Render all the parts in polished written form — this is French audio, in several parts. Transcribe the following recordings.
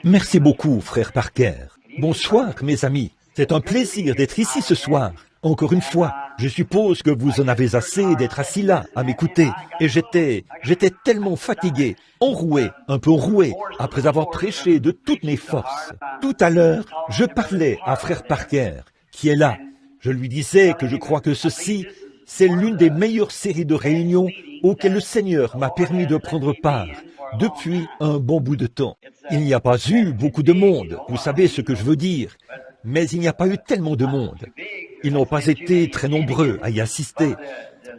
Merci beaucoup, frère Parker. Bonsoir, mes amis. C'est un plaisir d'être ici ce soir. Encore une fois, je suppose que vous en avez assez d'être assis là, à m'écouter. Et j'étais tellement fatigué, enroué, un peu roué, après avoir prêché de toutes mes forces. Tout à l'heure, je parlais à frère Parker, qui est là. Je lui disais que je crois que ceci, c'est l'une des meilleures séries de réunions auxquelles le Seigneur m'a permis de prendre part depuis un bon bout de temps. Il n'y a pas eu beaucoup de monde, vous savez ce que je veux dire, mais il n'y a pas eu tellement de monde. Ils n'ont pas été très nombreux à y assister,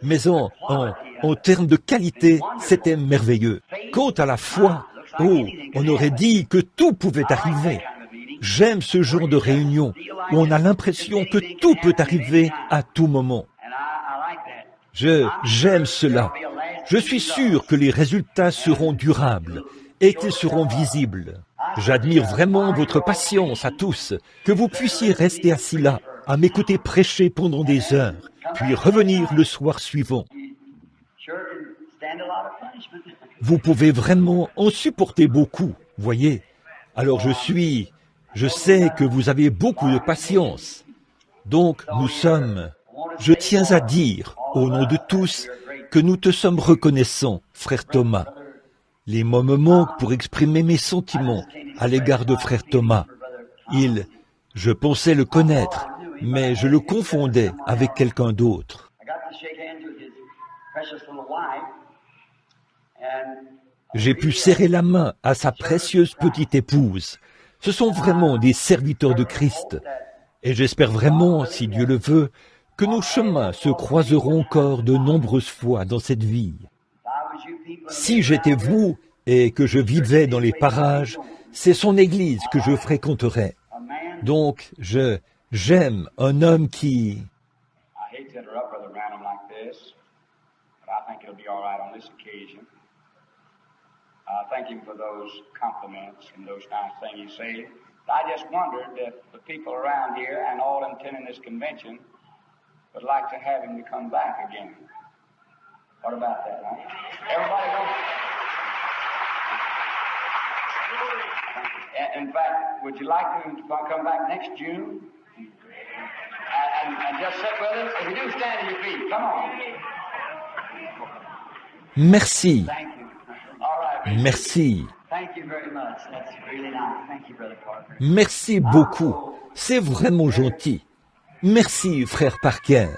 mais en termes de qualité, c'était merveilleux. Quant à la foi, on aurait dit que tout pouvait arriver. J'aime ce genre de réunion où on a l'impression que tout peut arriver à tout moment. J'aime cela. Je suis sûr que les résultats seront durables et qu'ils seront visibles. J'admire vraiment votre patience à tous, que vous puissiez rester assis là, à m'écouter prêcher pendant des heures, puis revenir le soir suivant. Vous pouvez vraiment en supporter beaucoup, voyez. Alors je sais que vous avez beaucoup de patience. Donc je tiens à dire, au nom de tous, que nous te sommes reconnaissants, frère Thomas. Les mots me manquent pour exprimer mes sentiments à l'égard de frère Thomas. Je pensais le connaître, mais je le confondais avec quelqu'un d'autre. J'ai pu serrer la main à sa précieuse petite épouse. Ce sont vraiment des serviteurs de Christ. Et j'espère vraiment, si Dieu le veut, que nos chemins se croiseront encore de nombreuses fois dans cette vie. Si j'étais vous et que je vivais dans les parages, c'est son église que je fréquenterais. Donc, j'aime un homme qui... Thank him for those compliments and those nice things you say. I just wondered if the people around here and all attending this convention would like to have him to come back again. What about that, huh? Everybody knows? In fact, would you like him to come back next June? And just sit with us? If you do, stand to your feet. Come on. Merci. Thank you. All right. Merci. Thank you very much. That's really nice. Thank you, Brother Parker. Merci beaucoup. C'est vraiment gentil. Merci, frère Parker.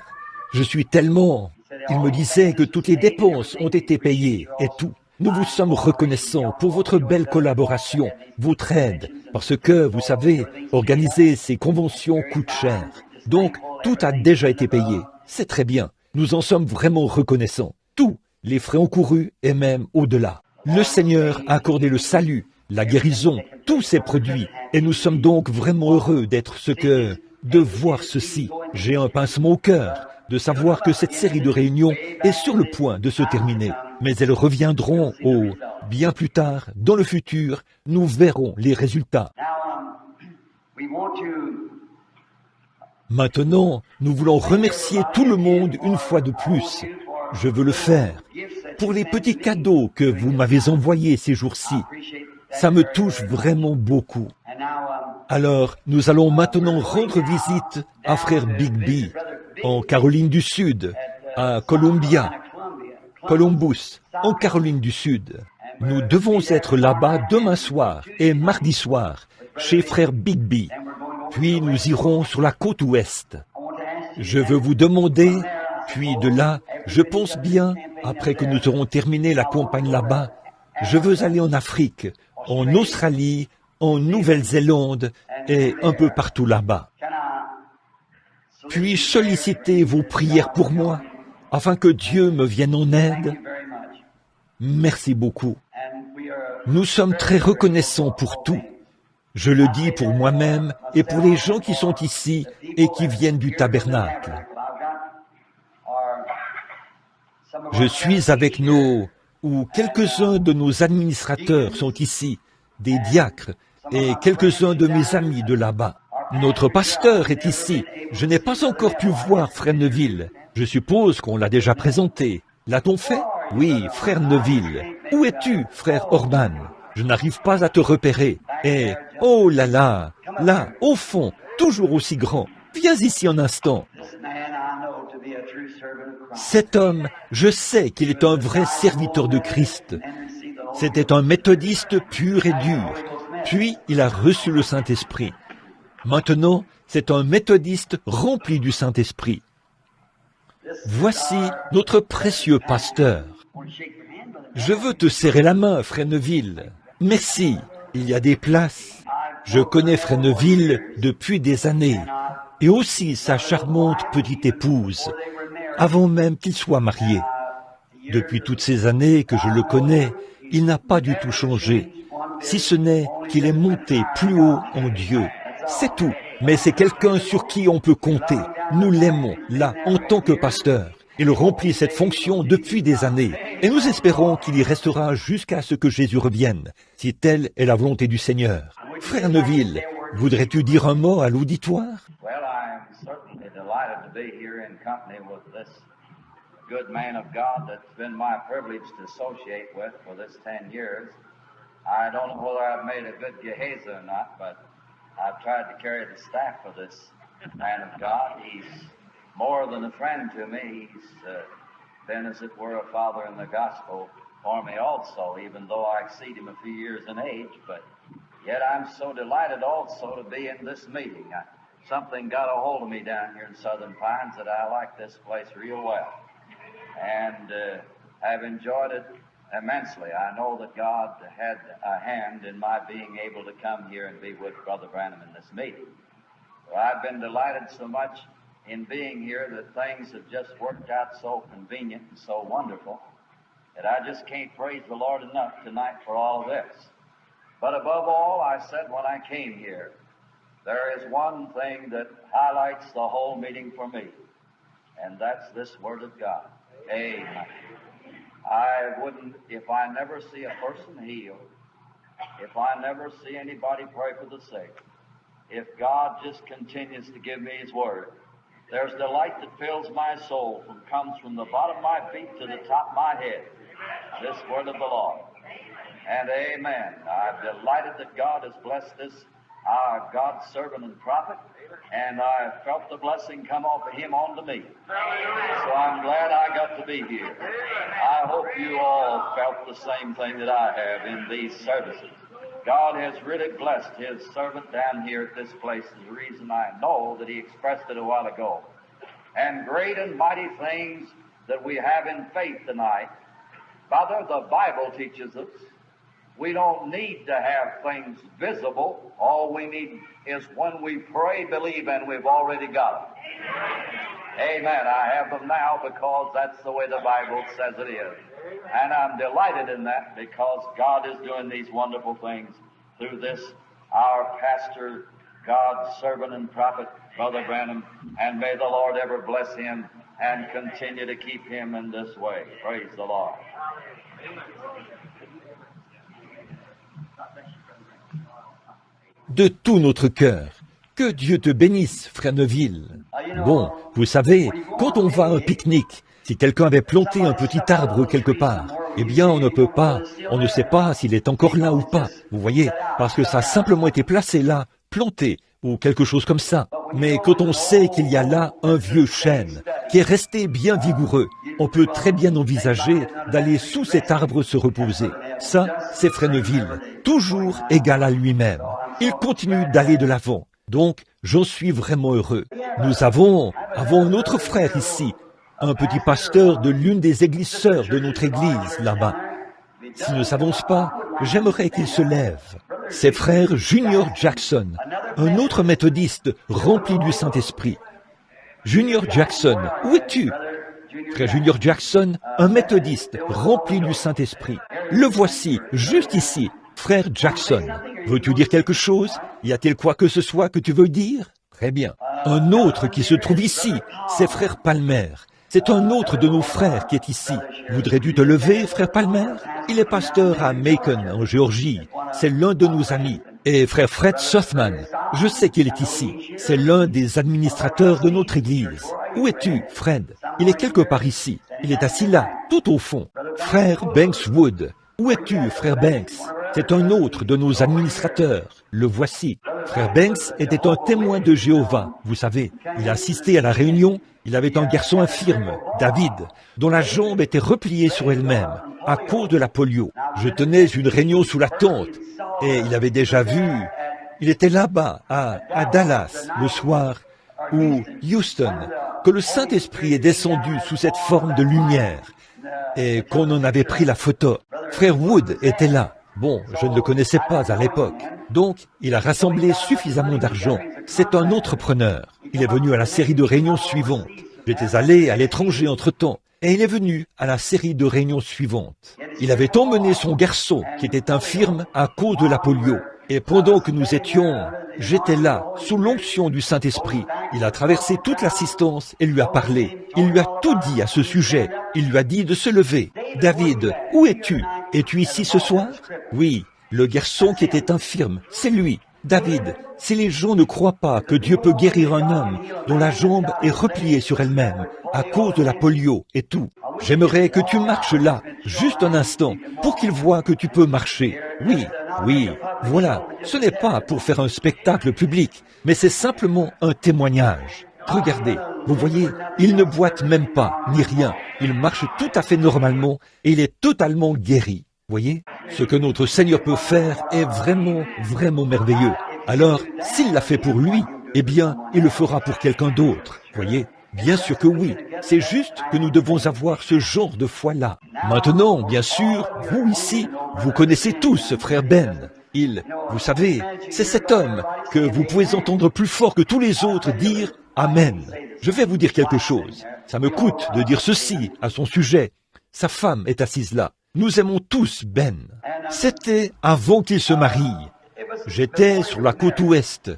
Je suis tellement... Il me disait que toutes les dépenses ont été payées et tout. Nous vous sommes reconnaissants pour votre belle collaboration, votre aide, parce que, vous savez, organiser ces conventions coûte cher. Donc, tout a déjà été payé. C'est très bien. Nous en sommes vraiment reconnaissants. Tous les frais encourus et même au-delà. Le Seigneur a accordé le salut, la guérison, tous ces produits, et nous sommes donc vraiment heureux de voir ceci. J'ai un pincement au cœur de savoir que cette série de réunions est sur le point de se terminer. Mais elles reviendront bien plus tard, dans le futur, nous verrons les résultats. Maintenant, nous voulons remercier tout le monde une fois de plus. Je veux le faire pour les petits cadeaux que vous m'avez envoyés ces jours-ci. Ça me touche vraiment beaucoup. Alors, nous allons maintenant rendre visite à frère Bigby, en Caroline du Sud, à Columbus, en Caroline du Sud. Nous devons être là-bas demain soir et mardi soir, chez frère Bigby. Puis nous irons sur la côte ouest. Je veux vous demander, puis de là, je pense bien, après que nous aurons terminé la campagne là-bas, je veux aller en Afrique, en Australie, en Nouvelle-Zélande et un peu partout là-bas. Puis solliciter vos prières pour moi, afin que Dieu me vienne en aide. Merci beaucoup. Nous sommes très reconnaissants pour tout. Je le dis pour moi-même et pour les gens qui sont ici et qui viennent du tabernacle. Je suis avec quelques-uns de nos administrateurs sont ici, des diacres, et quelques-uns de mes amis de là-bas. Notre pasteur est ici. Je n'ai pas encore pu voir frère Neville. Je suppose qu'on l'a déjà présenté. L'a-t-on fait? Oui, frère Neville. Où es-tu, frère Orban? Je n'arrive pas à te repérer. Et, oh là là, là, au fond, toujours aussi grand. Viens ici un instant. Cet homme, je sais qu'il est un vrai serviteur de Christ. C'était un méthodiste pur et dur. Puis, il a reçu le Saint-Esprit. Maintenant, c'est un méthodiste rempli du Saint-Esprit. Voici notre précieux pasteur. Je veux te serrer la main, frère Neville. Merci, il y a des places. Je connais frère Neville depuis des années, et aussi sa charmante petite épouse, avant même qu'il soit marié. Depuis toutes ces années que je le connais, il n'a pas du tout changé, si ce n'est qu'il est monté plus haut en Dieu. C'est tout, mais c'est quelqu'un sur qui on peut compter. Nous l'aimons, là, en tant que pasteur. Il remplit cette fonction depuis des années, et nous espérons qu'il y restera jusqu'à ce que Jésus revienne, si telle est la volonté du Seigneur. Frère Neville, voudrais-tu dire un mot à l'auditoire? Well, I'm certainly delighted to be here in company with this good man of God that's been my privilege to associate with for this 10 years. I don't know whether I've made a good Gehazi or not, but I've tried to carry the staff of this man of God. He's more than a friend to me. He's been, as it were, a father in the gospel for me also, even though I exceed him a few years in age. But yet I'm so delighted also to be in this meeting. Something got a hold of me down here in Southern Pines that I like this place real well. And I've enjoyed it immensely. I know that God had a hand in my being able to come here and be with Brother Branham in this meeting. Well, I've been delighted so much in being here that things have just worked out so convenient and so wonderful that I just can't praise the Lord enough tonight for all of this. But above all, I said when I came here, there is one thing that highlights the whole meeting for me, and that's this Word of God. Amen. I wouldn't, if I never see a person healed, if I never see anybody pray for the sick, if God just continues to give me His Word, there's delight that fills my soul and comes from the bottom of my feet to the top of my head. This Word of the Lord. And amen. I'm delighted that God has blessed this, our God's servant and prophet, and I felt the blessing come off of him onto me. So I'm glad I got to be here. I hope you all felt the same thing that I have in these services. God has really blessed His servant down here at this place, is the reason I know that He expressed it a while ago. And great and mighty things that we have in faith tonight. Father, the Bible teaches us we don't need to have things visible. All we need is when we pray, believe, and we've already got them. Amen. I have them now because that's the way the Bible says it is. And I'm delighted in that because God is doing these wonderful things through this, our pastor, God's servant and prophet, Brother Branham, and may the Lord ever bless him and continue to keep him in this way. Praise the Lord. De tout notre cœur. Que Dieu te bénisse, frère Neville. Bon, vous savez, quand on va à un pique-nique, si quelqu'un avait planté un petit arbre quelque part, eh bien on ne sait pas s'il est encore là ou pas, vous voyez, parce que ça a simplement été placé là, planté, ou quelque chose comme ça. Mais quand on sait qu'il y a là un vieux chêne, qui est resté bien vigoureux, on peut très bien envisager d'aller sous cet arbre se reposer. Ça, c'est frère Neville, toujours égal à lui-même. Il continue d'aller de l'avant. Donc, j'en suis vraiment heureux. Nous avons un autre frère ici, un petit pasteur de l'une des églises sœurs de notre église, là-bas. S'il ne s'avance pas, j'aimerais qu'il se lève. C'est frère Junior Jackson, un autre méthodiste rempli du Saint-Esprit. Junior Jackson, où es-tu? Frère Junior Jackson, un méthodiste rempli du Saint-Esprit. Le voici, juste ici, frère Jackson. Veux-tu dire quelque chose? Y a-t-il quoi que ce soit que tu veux dire? Très bien. Un autre qui se trouve ici, c'est frère Palmer. C'est un autre de nos frères qui est ici. Voudrais-tu te lever, frère Palmer? Il est pasteur à Macon, en Géorgie. C'est l'un de nos amis. Et frère Fred Sothman, je sais qu'il est ici. C'est l'un des administrateurs de notre église. Où es-tu, Fred? Il est quelque part ici. Il est assis là, tout au fond. Frère Banks Wood. Où es-tu, frère Banks? C'est un autre de nos administrateurs. Le voici. Frère Banks était un témoin de Jéhovah. Vous savez, il a assisté à la réunion. Il avait un garçon infirme, David, dont la jambe était repliée sur elle-même à cause de la polio. Je tenais une réunion sous la tente et il avait déjà vu. Il était là-bas, à Dallas, le soir, ou Houston, que le Saint-Esprit est descendu sous cette forme de lumière et qu'on en avait pris la photo. Frère Wood était là. Bon, je ne le connaissais pas à l'époque. Donc, il a rassemblé suffisamment d'argent. C'est un entrepreneur. Il est venu à la série de réunions suivantes. J'étais allé à l'étranger entre-temps. Et il est venu à la série de réunions suivantes. Il avait emmené son garçon, qui était infirme à cause de la polio. Et pendant que nous étions, j'étais là, sous l'onction du Saint-Esprit. Il a traversé toute l'assistance et lui a parlé. Il lui a tout dit à ce sujet. Il lui a dit de se lever. « David, où es-tu? Es-tu ici ce soir? » Oui, le garçon qui était infirme, c'est lui. David, si les gens ne croient pas que Dieu peut guérir un homme dont la jambe est repliée sur elle-même à cause de la polio et tout, j'aimerais que tu marches là, juste un instant, pour qu'ils voient que tu peux marcher. Oui, voilà, ce n'est pas pour faire un spectacle public, mais c'est simplement un témoignage. Regardez, vous voyez, il ne boite même pas, ni rien. Il marche tout à fait normalement et il est totalement guéri. Voyez, ce que notre Seigneur peut faire est vraiment, vraiment merveilleux. Alors, s'il l'a fait pour lui, eh bien, il le fera pour quelqu'un d'autre. Voyez, bien sûr que oui. C'est juste que nous devons avoir ce genre de foi-là. Maintenant, bien sûr, vous ici, vous connaissez tous frère Ben. Vous savez, c'est cet homme que vous pouvez entendre plus fort que tous les autres dire « Amen ». Je vais vous dire quelque chose. Ça me coûte de dire ceci à son sujet. Sa femme est assise là. Nous aimons tous Ben. C'était avant qu'il se marie. J'étais sur la côte ouest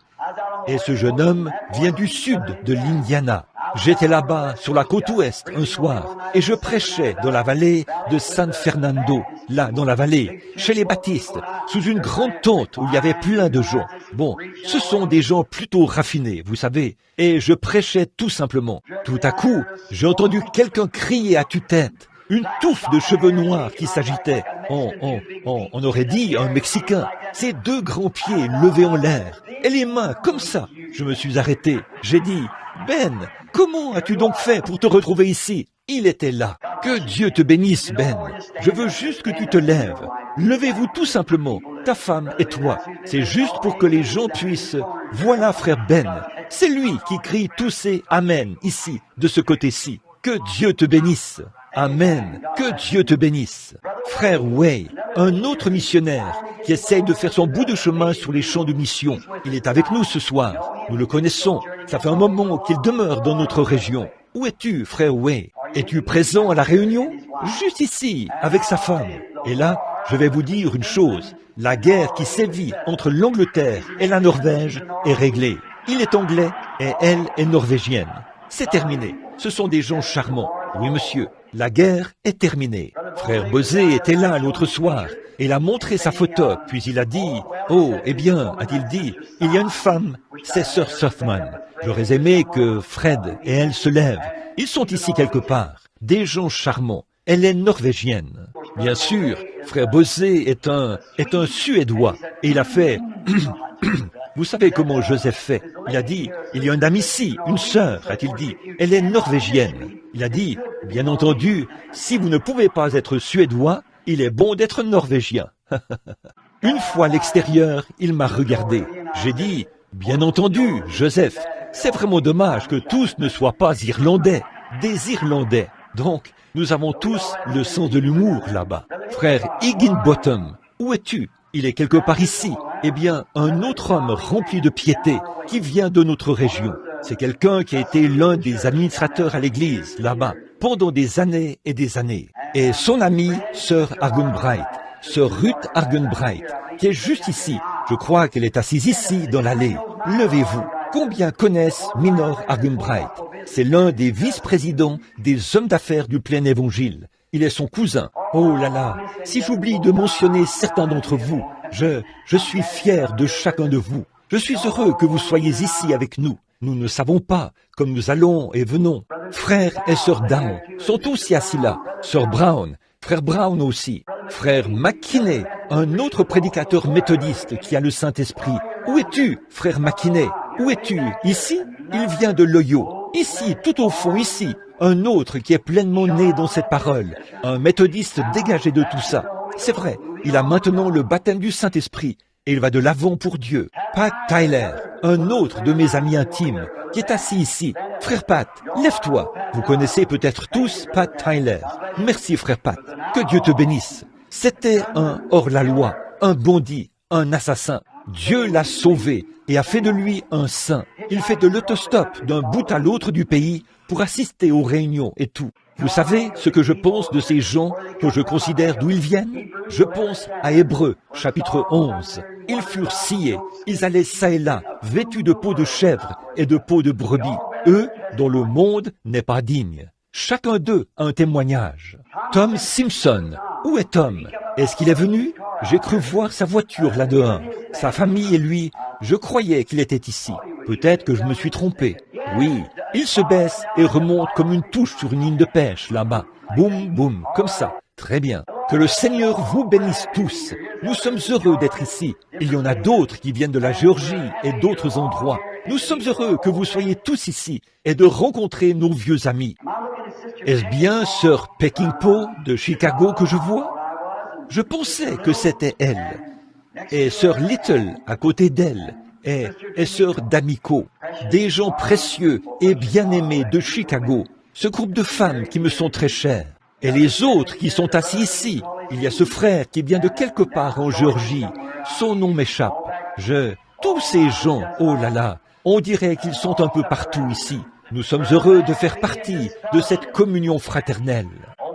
et ce jeune homme vient du sud de l'Indiana. J'étais là-bas sur la côte ouest un soir et je prêchais dans la vallée de San Fernando, là dans la vallée, chez les baptistes, sous une grande tente où il y avait plein de gens. Bon, ce sont des gens plutôt raffinés, vous savez, et je prêchais tout simplement. Tout à coup, j'ai entendu quelqu'un crier à tue-tête. Une touffe de cheveux noirs qui s'agitait. On aurait dit un Mexicain. Ses deux grands pieds levés en l'air. Et les mains comme ça. Je me suis arrêté. J'ai dit, Ben, comment as-tu donc fait pour te retrouver ici? Il était là. Que Dieu te bénisse, Ben. Je veux juste que tu te lèves. Levez-vous tout simplement, ta femme et toi. C'est juste pour que les gens puissent... Voilà, frère Ben. C'est lui qui crie tous ces Amen ici, de ce côté-ci. Que Dieu te bénisse. Amen. Que Dieu te bénisse. Frère Way, un autre missionnaire qui essaye de faire son bout de chemin sur les champs de mission. Il est avec nous ce soir. Nous le connaissons. Ça fait un moment qu'il demeure dans notre région. Où es-tu, frère Way? Es-tu présent à la réunion? Juste ici, avec sa femme. Et là, je vais vous dire une chose. La guerre qui sévit entre l'Angleterre et la Norvège est réglée. Il est anglais et elle est norvégienne. C'est terminé. Ce sont des gens charmants. Oui, monsieur. La guerre est terminée. Frère Bosé était là l'autre soir. Il a montré sa photo, puis il a dit, « Oh, eh bien, a-t-il dit, il y a une femme, c'est Sir Sothman. J'aurais aimé que Fred et elle se lèvent. Ils sont ici quelque part. Des gens charmants. Elle est norvégienne. » Bien sûr, frère Bosé est un Suédois. Et il a fait... Vous savez comment Joseph fait? Il a dit, il y a une dame ici, une sœur, a-t-il dit. Elle est norvégienne. Il a dit, bien entendu, si vous ne pouvez pas être suédois, il est bon d'être norvégien. Une fois à l'extérieur, il m'a regardé. J'ai dit, bien entendu, Joseph, c'est vraiment dommage que tous ne soient pas irlandais, des Irlandais. Donc, nous avons tous le sens de l'humour là-bas. Frère Higginbottom, où es-tu? Il est quelque part ici. Eh bien, un autre homme rempli de piété qui vient de notre région. C'est quelqu'un qui a été l'un des administrateurs à l'église, là-bas, pendant des années et des années. Et son ami, Sir Argunbright, Sir Ruth Argunbright, qui est juste ici. Je crois qu'elle est assise ici, dans l'allée. Levez-vous. Combien connaissent Minor Argunbright? C'est l'un des vice-présidents des hommes d'affaires du plein évangile. Il est son cousin. Oh là là, si j'oublie de mentionner certains d'entre vous, je suis fier de chacun de vous. Je suis heureux que vous soyez ici avec nous. Nous ne savons pas, comme nous allons et venons. Frère et sœur Down sont aussi assis là. Sœur Brown, frère Brown aussi. Frère McKinney, un autre prédicateur méthodiste qui a le Saint-Esprit. Où es-tu, frère McKinney? Où es-tu? Ici? Il vient de l'Ohio. Ici, tout au fond, ici. Un autre qui est pleinement né dans cette parole. Un méthodiste dégagé de tout ça. C'est vrai, il a maintenant le baptême du Saint-Esprit. Et il va de l'avant pour Dieu. Pat Tyler, un autre de mes amis intimes, qui est assis ici. Frère Pat, lève-toi. Vous connaissez peut-être tous Pat Tyler. Merci, frère Pat. Que Dieu te bénisse. C'était un hors-la-loi, un bandit, un assassin. Dieu l'a sauvé et a fait de lui un saint. Il fait de l'autostop d'un bout à l'autre du pays pour assister aux réunions et tout. Vous savez ce que je pense de ces gens que je considère d'où ils viennent? Je pense à Hébreux, chapitre 11. Ils furent sciés, ils allaient çà et là, vêtus de peau de chèvre et de peau de brebis, eux dont le monde n'est pas digne. Chacun d'eux a un témoignage. Tom Simpson, où est Tom? Est-ce qu'il est venu? J'ai cru voir sa voiture là dehors. Sa famille et lui, je croyais qu'il était ici. Peut-être que je me suis trompé. Oui, il se baisse et remonte comme une touche sur une ligne de pêche là-bas. Boum, boum, comme ça. Très bien. Que le Seigneur vous bénisse tous. Nous sommes heureux d'être ici. Il y en a d'autres qui viennent de la Géorgie et d'autres endroits. Nous sommes heureux que vous soyez tous ici et de rencontrer nos vieux amis. Est-ce bien Sœur Peckinpah de Chicago que je vois? Je pensais que c'était elle. Et Sœur Little à côté d'elle. Et Sœur D'Amico. Des gens précieux et bien-aimés de Chicago. Ce groupe de femmes qui me sont très chères. Et les autres qui sont assis ici. Il y a ce frère qui vient de quelque part en Géorgie. Son nom m'échappe. Tous ces gens, oh là là, on dirait qu'ils sont un peu partout ici. Nous sommes heureux de faire partie de cette communion fraternelle.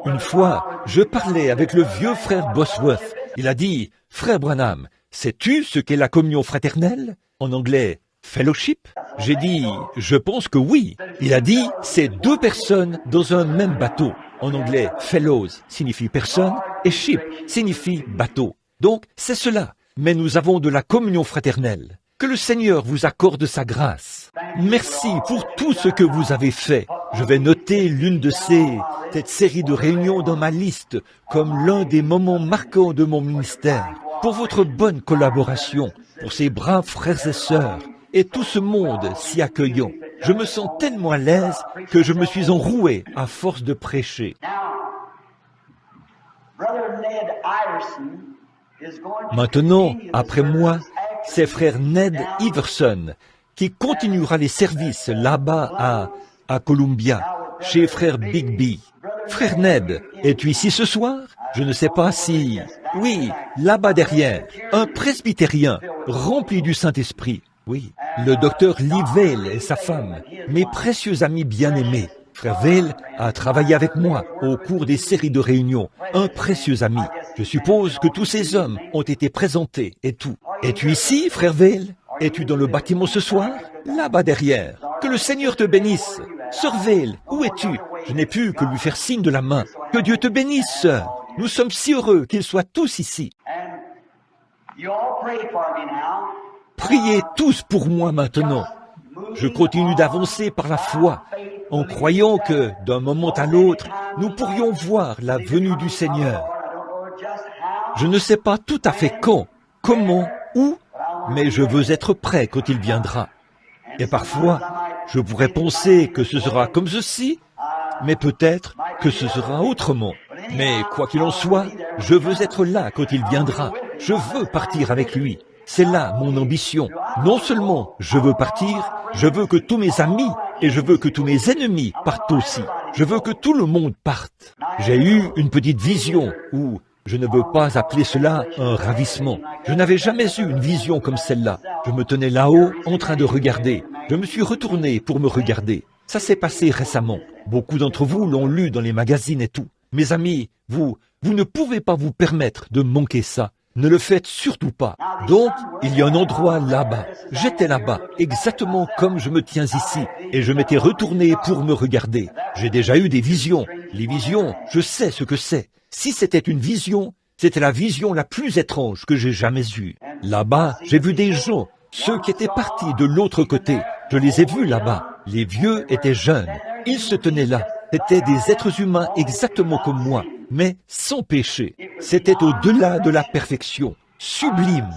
Une fois, je parlais avec le vieux frère Bosworth. Il a dit, « Frère Branham, sais-tu ce qu'est la communion fraternelle ?» En anglais, « fellowship ?» J'ai dit, « Je pense que oui. » Il a dit, « C'est deux personnes dans un même bateau. » En anglais, « fellows » signifie personne et « ship » signifie bateau. Donc, c'est cela. Mais nous avons de la communion fraternelle. Que le Seigneur vous accorde sa grâce. Merci pour tout ce que vous avez fait. Je vais noter l'une de cette série de réunions dans ma liste comme l'un des moments marquants de mon ministère. Pour votre bonne collaboration, pour ces braves frères et sœurs, et tout ce monde si accueillant. Je me sens tellement à l'aise que je me suis enroué à force de prêcher. Maintenant, après moi, c'est frère Ned Iverson qui continuera les services là-bas à Columbia, chez frère Bigby. Frère Ned, es-tu ici ce soir? Je ne sais pas si... Oui, là-bas derrière, un presbytérien rempli du Saint-Esprit. Oui, le docteur Lee Vail et sa femme, mes précieux amis bien-aimés. Frère Vail a travaillé avec moi au cours des séries de réunions, un précieux ami. Je suppose que tous ces hommes ont été présentés et tout. Es-tu ici, frère Vail? Es-tu dans le bâtiment ce soir? Là-bas derrière. Que le Seigneur te bénisse. Sœur Vail, où es-tu? Je n'ai pu que lui faire signe de la main. Que Dieu te bénisse, sœur. Nous sommes si heureux qu'ils soient tous ici. Priez tous pour moi maintenant. Je continue d'avancer par la foi, en croyant que, d'un moment à l'autre, nous pourrions voir la venue du Seigneur. Je ne sais pas tout à fait quand, comment, où, mais je veux être prêt quand il viendra. Et parfois, je pourrais penser que ce sera comme ceci, mais peut-être que ce sera autrement. Mais quoi qu'il en soit, je veux être là quand il viendra. Je veux partir avec lui. C'est là mon ambition. Non seulement je veux partir, je veux que tous mes amis et je veux que tous mes ennemis partent aussi. Je veux que tout le monde parte. J'ai eu une petite vision où je ne veux pas appeler cela un ravissement. Je n'avais jamais eu une vision comme celle-là. Je me tenais là-haut en train de regarder. Je me suis retourné pour me regarder. Ça s'est passé récemment. Beaucoup d'entre vous l'ont lu dans les magazines et tout. Mes amis, vous ne pouvez pas vous permettre de manquer ça. Ne le faites surtout pas. Donc, il y a un endroit là-bas. J'étais là-bas, exactement comme je me tiens ici. Et je m'étais retourné pour me regarder. J'ai déjà eu des visions. Les visions, je sais ce que c'est. Si c'était une vision, c'était la vision la plus étrange que j'ai jamais eue. Là-bas, j'ai vu des gens, ceux qui étaient partis de l'autre côté. Je les ai vus là-bas. Les vieux étaient jeunes. Ils se tenaient là. C'étaient des êtres humains exactement comme moi. mais sans péché. C'était au-delà de la perfection, sublime.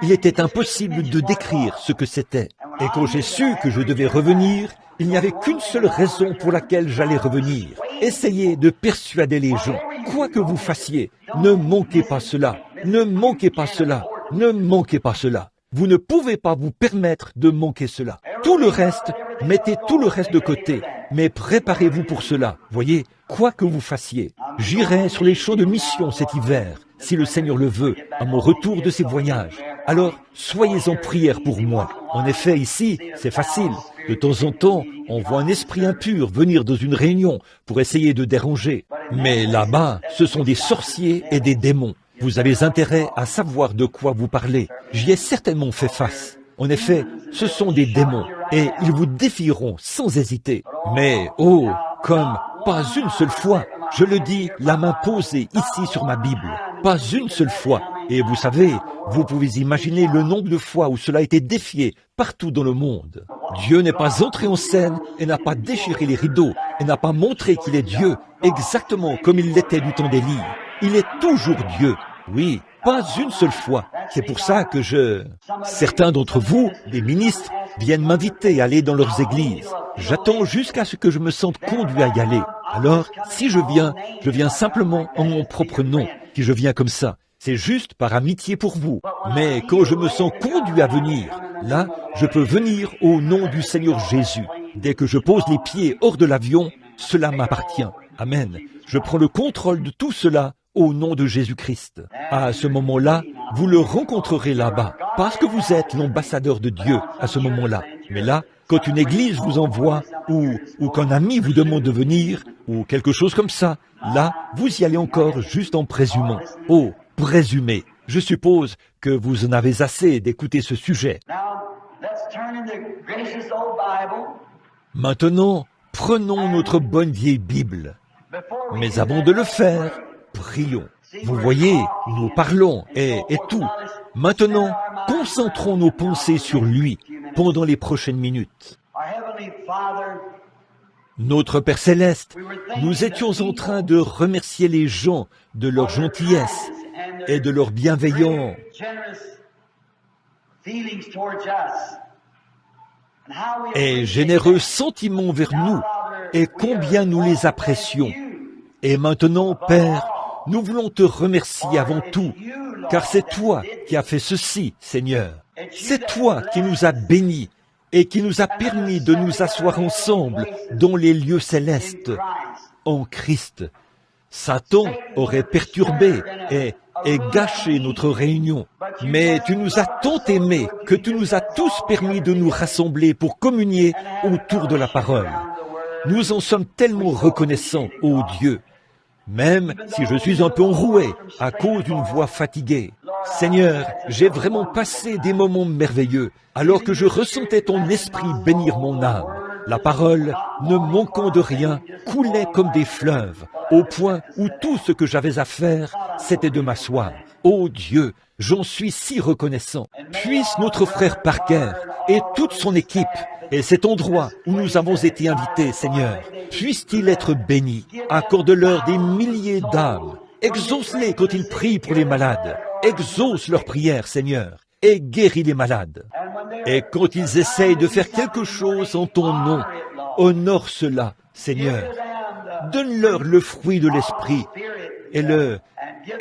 Il était impossible de décrire ce que c'était. Et quand j'ai su que je devais revenir, il n'y avait qu'une seule raison pour laquelle j'allais revenir. Essayez de persuader les gens. Quoi que vous fassiez, ne manquez pas cela. Ne manquez pas cela. Ne manquez pas cela. Vous ne pouvez pas vous permettre de manquer cela. Tout le reste, mettez tout le reste de côté. Mais préparez-vous pour cela. Voyez, quoi que vous fassiez. J'irai sur les champs de mission cet hiver, si le Seigneur le veut, à mon retour de ces voyages. Alors, soyez en prière pour moi. En effet, ici, c'est facile. De temps en temps, on voit un esprit impur venir dans une réunion pour essayer de déranger. Mais là-bas, ce sont des sorciers et des démons. Vous avez intérêt à savoir de quoi vous parlez. J'y ai certainement fait face. En effet, ce sont des démons et ils vous défieront sans hésiter. Mais, oh, comme pas une seule fois, je le dis, la main posée ici sur ma Bible, pas une seule fois. Et vous savez, vous pouvez imaginer le nombre de fois où cela a été défié partout dans le monde. Dieu n'est pas entré en scène et n'a pas déchiré les rideaux et n'a pas montré qu'il est Dieu, exactement comme il l'était du temps d'Élie. Il est toujours Dieu. Oui, pas une seule fois. C'est pour ça que certains d'entre vous, des ministres, viennent m'inviter à aller dans leurs églises. J'attends jusqu'à ce que je me sente conduit à y aller. Alors, si je viens simplement en mon propre nom, si je viens comme ça. C'est juste par amitié pour vous. Mais quand je me sens conduit à venir, là, je peux venir au nom du Seigneur Jésus. Dès que je pose les pieds hors de l'avion, cela m'appartient. Amen. Je prends le contrôle de tout cela au nom de Jésus-Christ. À ce moment-là, vous le rencontrerez là-bas, parce que vous êtes l'ambassadeur de Dieu à ce moment-là. Mais là, quand une église vous envoie, ou qu'un ami vous demande de venir, ou quelque chose comme ça, là, vous y allez encore juste en présumant. Oh, présumez. Je suppose que vous en avez assez d'écouter ce sujet. Maintenant, prenons notre bonne vieille Bible. Mais avant de le faire, prions. Vous voyez, nous parlons et tout. Maintenant, concentrons nos pensées sur lui pendant les prochaines minutes. Notre Père Céleste, nous étions en train de remercier les gens de leur gentillesse et de leur bienveillance. Et généreux sentiments vers nous, et combien nous les apprécions. Et maintenant, Père, nous voulons te remercier avant tout, car c'est toi qui as fait ceci, Seigneur. C'est toi qui nous as bénis et qui nous a permis de nous asseoir ensemble dans les lieux célestes, en Christ. Satan aurait perturbé et gâché notre réunion. Mais tu nous as tant aimés que tu nous as tous permis de nous rassembler pour communier autour de la parole. Nous en sommes tellement reconnaissants, ô Dieu, même si je suis un peu enroué à cause d'une voix fatiguée. Seigneur, j'ai vraiment passé des moments merveilleux, alors que je ressentais ton esprit bénir mon âme. La parole, ne manquant de rien, coulait comme des fleuves, au point où tout ce que j'avais à faire, c'était de m'asseoir. Ô Dieu, j'en suis si reconnaissant. Puisse notre frère Parker et toute son équipe, et cet endroit où nous avons été invités, Seigneur, puisse-t-il être béni. Accorde-leur des milliers d'âmes. Exauce-les quand ils prient pour les malades. Exauce leurs prières, Seigneur, et guéris les malades. Et quand ils essayent de faire quelque chose en ton nom, honore cela, Seigneur. Donne-leur le fruit de l'esprit et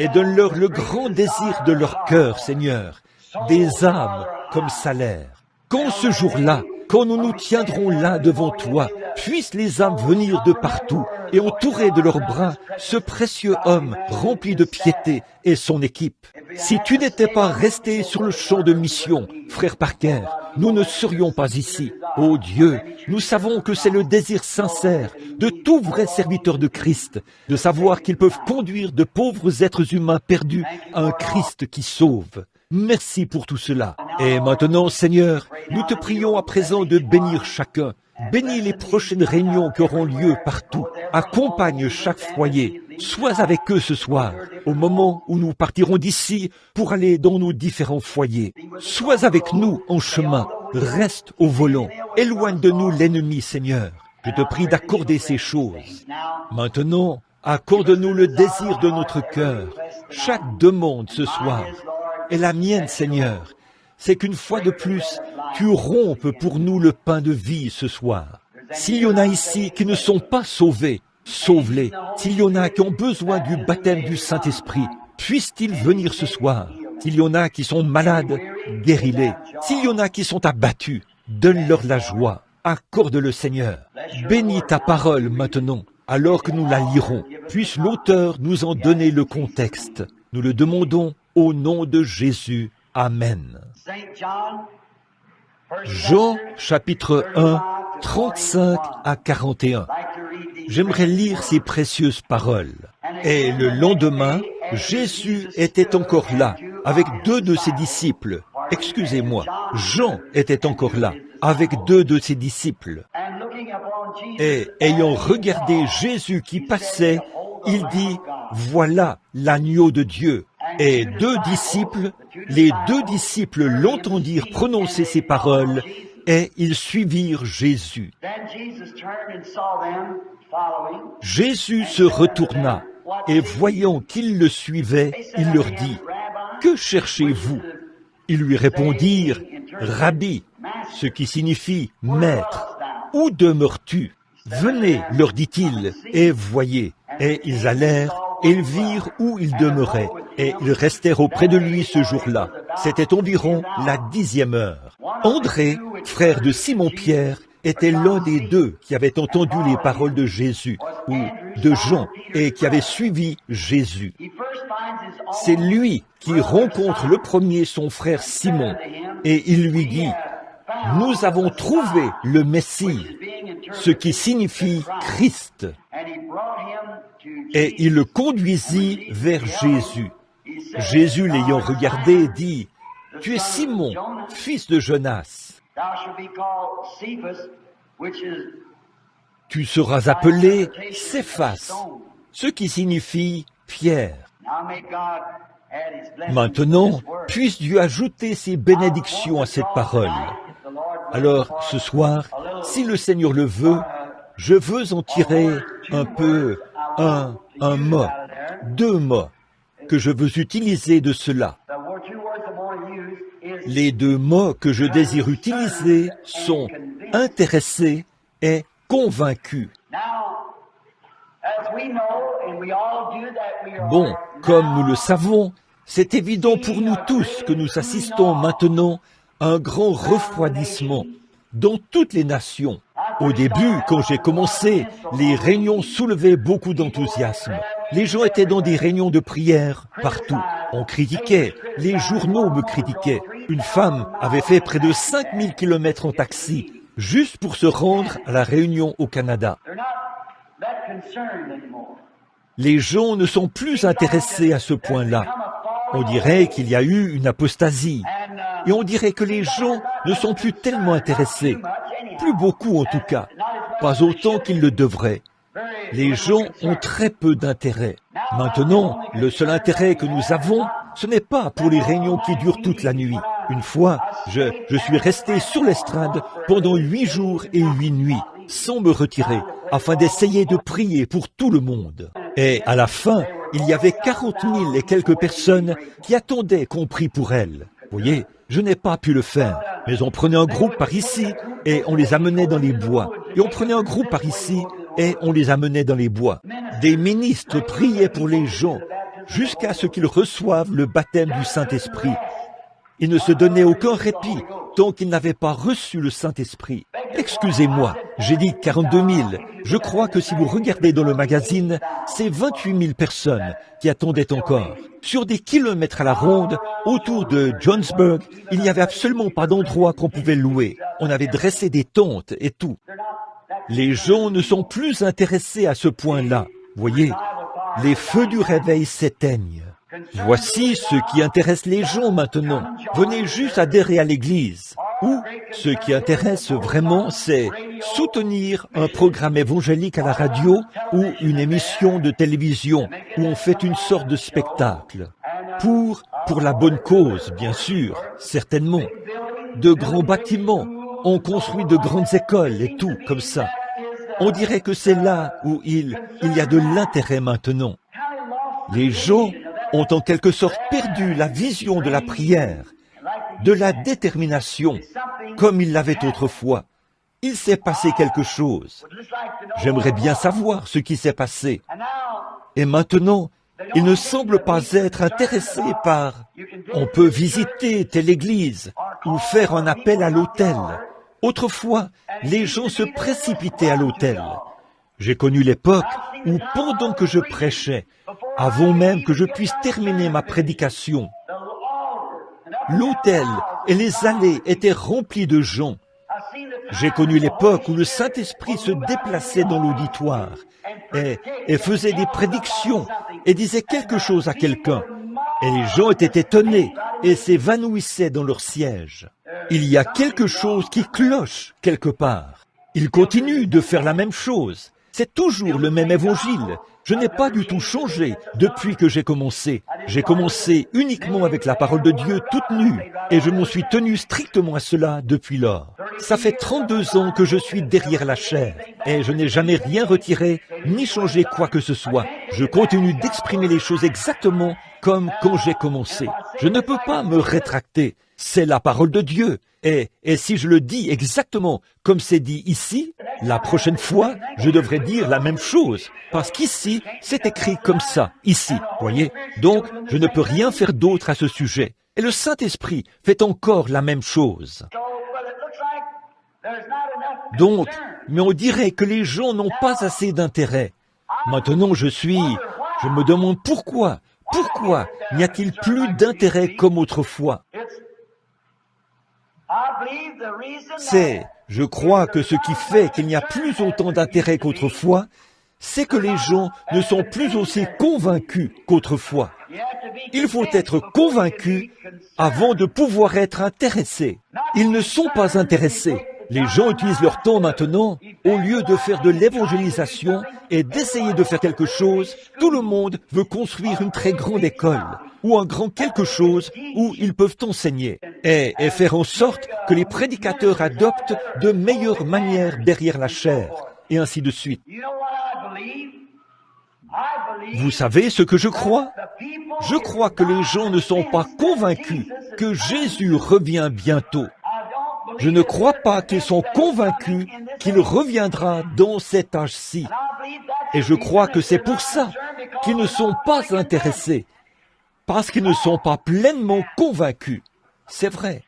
donne-leur le grand désir de leur cœur, Seigneur, des âmes comme salaire. Quand ce jour-là, quand nous nous tiendrons là devant toi, puissent les âmes venir de partout et entourer de leurs bras ce précieux homme rempli de piété et son équipe. Si tu n'étais pas resté sur le champ de mission, frère Parker, nous ne serions pas ici. Ô Dieu, nous savons que c'est le désir sincère de tout vrai serviteur de Christ, de savoir qu'ils peuvent conduire de pauvres êtres humains perdus à un Christ qui sauve. Merci pour tout cela. Et maintenant, Seigneur, nous te prions à présent de bénir chacun. Bénis les prochaines réunions qui auront lieu partout. Accompagne chaque foyer. Sois avec eux ce soir, au moment où nous partirons d'ici pour aller dans nos différents foyers. Sois avec nous en chemin. Reste au volant. Éloigne de nous l'ennemi, Seigneur. Je te prie d'accorder ces choses. Maintenant, accorde-nous le désir de notre cœur. Chaque demande ce soir est la mienne, Seigneur. C'est qu'une fois de plus, tu rompes pour nous le pain de vie ce soir. S'il y en a ici qui ne sont pas sauvés, sauve-les. S'il y en a qui ont besoin du baptême du Saint-Esprit, puissent-ils venir ce soir. S'il y en a qui sont malades, guéris-les. S'il y en a qui sont abattus, donne-leur la joie. Accorde-le, Seigneur. Bénis ta parole maintenant, alors que nous la lirons. Puisse l'auteur nous en donner le contexte. Nous le demandons au nom de Jésus. Amen. Jean, chapitre 1, 35 à 41. J'aimerais lire ces précieuses paroles. Et le lendemain, Jésus était encore là, avec 2 de ses disciples. Excusez-moi, Jean était encore là, avec 2 de ses disciples. Et ayant regardé Jésus qui passait, il dit, « Voilà l'agneau de Dieu ». Et 2 disciples, les 2 disciples l'entendirent prononcer ces paroles, et ils suivirent Jésus. Jésus se retourna, et voyant qu'ils le suivaient, il leur dit, « Que cherchez-vous » Ils lui répondirent, « Rabbi », ce qui signifie « Maître ». « Où demeures-tu » ? « Venez, leur dit-il, et voyez. » Et ils allèrent, et ils virent où il demeurait, et ils restèrent auprès de lui ce jour-là. C'était environ la 10e heure. André, frère de Simon-Pierre, était l'un des 2 qui avaient entendu les paroles de Jésus, ou de Jean, et qui avait suivi Jésus. C'est lui qui rencontre le premier son frère Simon, et il lui dit, « Nous avons trouvé le Messie », ce qui signifie Christ. Et il le conduisit vers Jésus. Jésus, l'ayant regardé, dit, « Tu es Simon, fils de Jonas. Tu seras appelé Céphas, ce qui signifie Pierre. » Maintenant, puisse Dieu ajouter ses bénédictions à cette parole. Alors, ce soir, si le Seigneur le veut, je veux en tirer un peu, un mot, 2 mots, que je veux utiliser de cela. Les 2 mots que je désire utiliser sont « intéressé » et « convaincu ». Bon, comme nous le savons, c'est évident pour nous tous que nous assistons maintenant à un grand refroidissement dans toutes les nations. Au début, quand j'ai commencé, les réunions soulevaient beaucoup d'enthousiasme. Les gens étaient dans des réunions de prière partout. On critiquait, les journaux me critiquaient. Une femme avait fait près de 5000 kilomètres en taxi, juste pour se rendre à la réunion au Canada. Les gens ne sont plus intéressés à ce point-là. On dirait qu'il y a eu une apostasie. Et on dirait que les gens ne sont plus tellement intéressés. Plus beaucoup en tout cas. Pas autant qu'ils le devraient. Les gens ont très peu d'intérêt. Maintenant, le seul intérêt que nous avons, ce n'est pas pour les réunions qui durent toute la nuit. Une fois, je suis resté sur l'estrade pendant 8 jours et 8 nuits, sans me retirer, afin d'essayer de prier pour tout le monde. Et à la fin, il y avait 40 000 et quelques personnes qui attendaient qu'on prie pour elles. Vous voyez, je n'ai pas pu le faire, mais on prenait un groupe par ici et on les amenait dans les bois. Et on prenait un groupe par ici et on les amenait dans les bois. Des ministres priaient pour les gens jusqu'à ce qu'ils reçoivent le baptême du Saint-Esprit. Ils ne se donnaient aucun répit tant qu'ils n'avaient pas reçu le Saint-Esprit. Excusez-moi, j'ai dit 42 000. Je crois que si vous regardez dans le magazine, c'est 28 000 personnes qui attendaient encore. Sur des kilomètres à la ronde, autour de Johannesburg, il n'y avait absolument pas d'endroit qu'on pouvait louer. On avait dressé des tentes et tout. Les gens ne sont plus intéressés à ce point-là. Voyez, les feux du réveil s'éteignent. Voici ce qui intéresse les gens maintenant. Venez juste adhérer à l'Église. Ou, ce qui intéresse vraiment, c'est soutenir un programme évangélique à la radio ou une émission de télévision où on fait une sorte de spectacle. Pour la bonne cause, bien sûr, certainement. De grands bâtiments, on construit de grandes écoles et tout, comme ça. On dirait que c'est là où il y a de l'intérêt maintenant. Les gens ont en quelque sorte perdu la vision de la prière, de la détermination, comme ils l'avaient autrefois. Il s'est passé quelque chose. J'aimerais bien savoir ce qui s'est passé. Et maintenant, ils ne semblent pas être intéressés par « on peut visiter telle église » ou faire un appel à l'autel. Autrefois, les gens se précipitaient à l'autel. J'ai connu l'époque où, pendant que je prêchais, avant même que je puisse terminer ma prédication, l'autel et les allées étaient remplis de gens. J'ai connu l'époque où le Saint-Esprit se déplaçait dans l'auditoire et faisait des prédictions et disait quelque chose à quelqu'un. Et les gens étaient étonnés et s'évanouissaient dans leur siège. Il y a quelque chose qui cloche quelque part. Ils continuent de faire la même chose. C'est toujours le même évangile. Je n'ai pas du tout changé depuis que j'ai commencé. J'ai commencé uniquement avec la parole de Dieu toute nue et je m'en suis tenu strictement à cela depuis lors. Ça fait 32 ans que je suis derrière la chair et je n'ai jamais rien retiré ni changé quoi que ce soit. Je continue d'exprimer les choses exactement comme quand j'ai commencé. Je ne peux pas me rétracter. C'est la parole de Dieu. Et si je le dis exactement comme c'est dit ici, la prochaine fois, je devrais dire la même chose. Parce qu'ici, c'est écrit comme ça, ici, voyez. Donc, je ne peux rien faire d'autre à ce sujet. Et le Saint-Esprit fait encore la même chose. Donc, mais on dirait que les gens n'ont pas assez d'intérêt. Maintenant, je me demande pourquoi n'y a-t-il plus d'intérêt comme autrefois? Je crois que ce qui fait qu'il n'y a plus autant d'intérêt qu'autrefois, c'est que les gens ne sont plus aussi convaincus qu'autrefois. Il faut être convaincu avant de pouvoir être intéressé. Ils ne sont pas intéressés. Les gens utilisent leur temps maintenant, au lieu de faire de l'évangélisation et d'essayer de faire quelque chose, tout le monde veut construire une très grande école ou un grand quelque chose où ils peuvent enseigner et faire en sorte que les prédicateurs adoptent de meilleures manières derrière la chair et ainsi de suite. Vous savez ce que je crois? Je crois que les gens ne sont pas convaincus que Jésus revient bientôt. Je ne crois pas qu'ils sont convaincus qu'il reviendra dans cet âge-ci. Et je crois que c'est pour ça qu'ils ne sont pas intéressés, parce qu'ils ne sont pas pleinement convaincus. C'est vrai.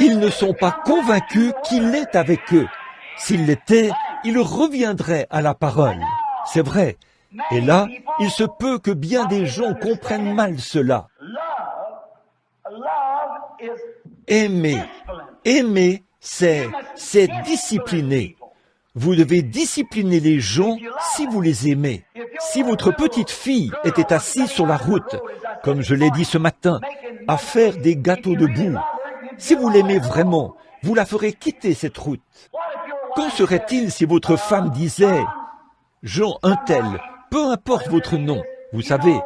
Ils ne sont pas convaincus qu'il est avec eux. S'il l'était, il reviendrait à la parole. C'est vrai. Et là, il se peut que bien des gens comprennent mal cela. Aimer, c'est discipliner. Vous devez discipliner les gens si vous les aimez. Si votre petite fille était assise sur la route, comme je l'ai dit ce matin, à faire des gâteaux de boue, si vous l'aimez vraiment, vous la ferez quitter cette route. Qu'en serait-il si votre femme disait « Jean un tel, peu importe votre nom, vous savez,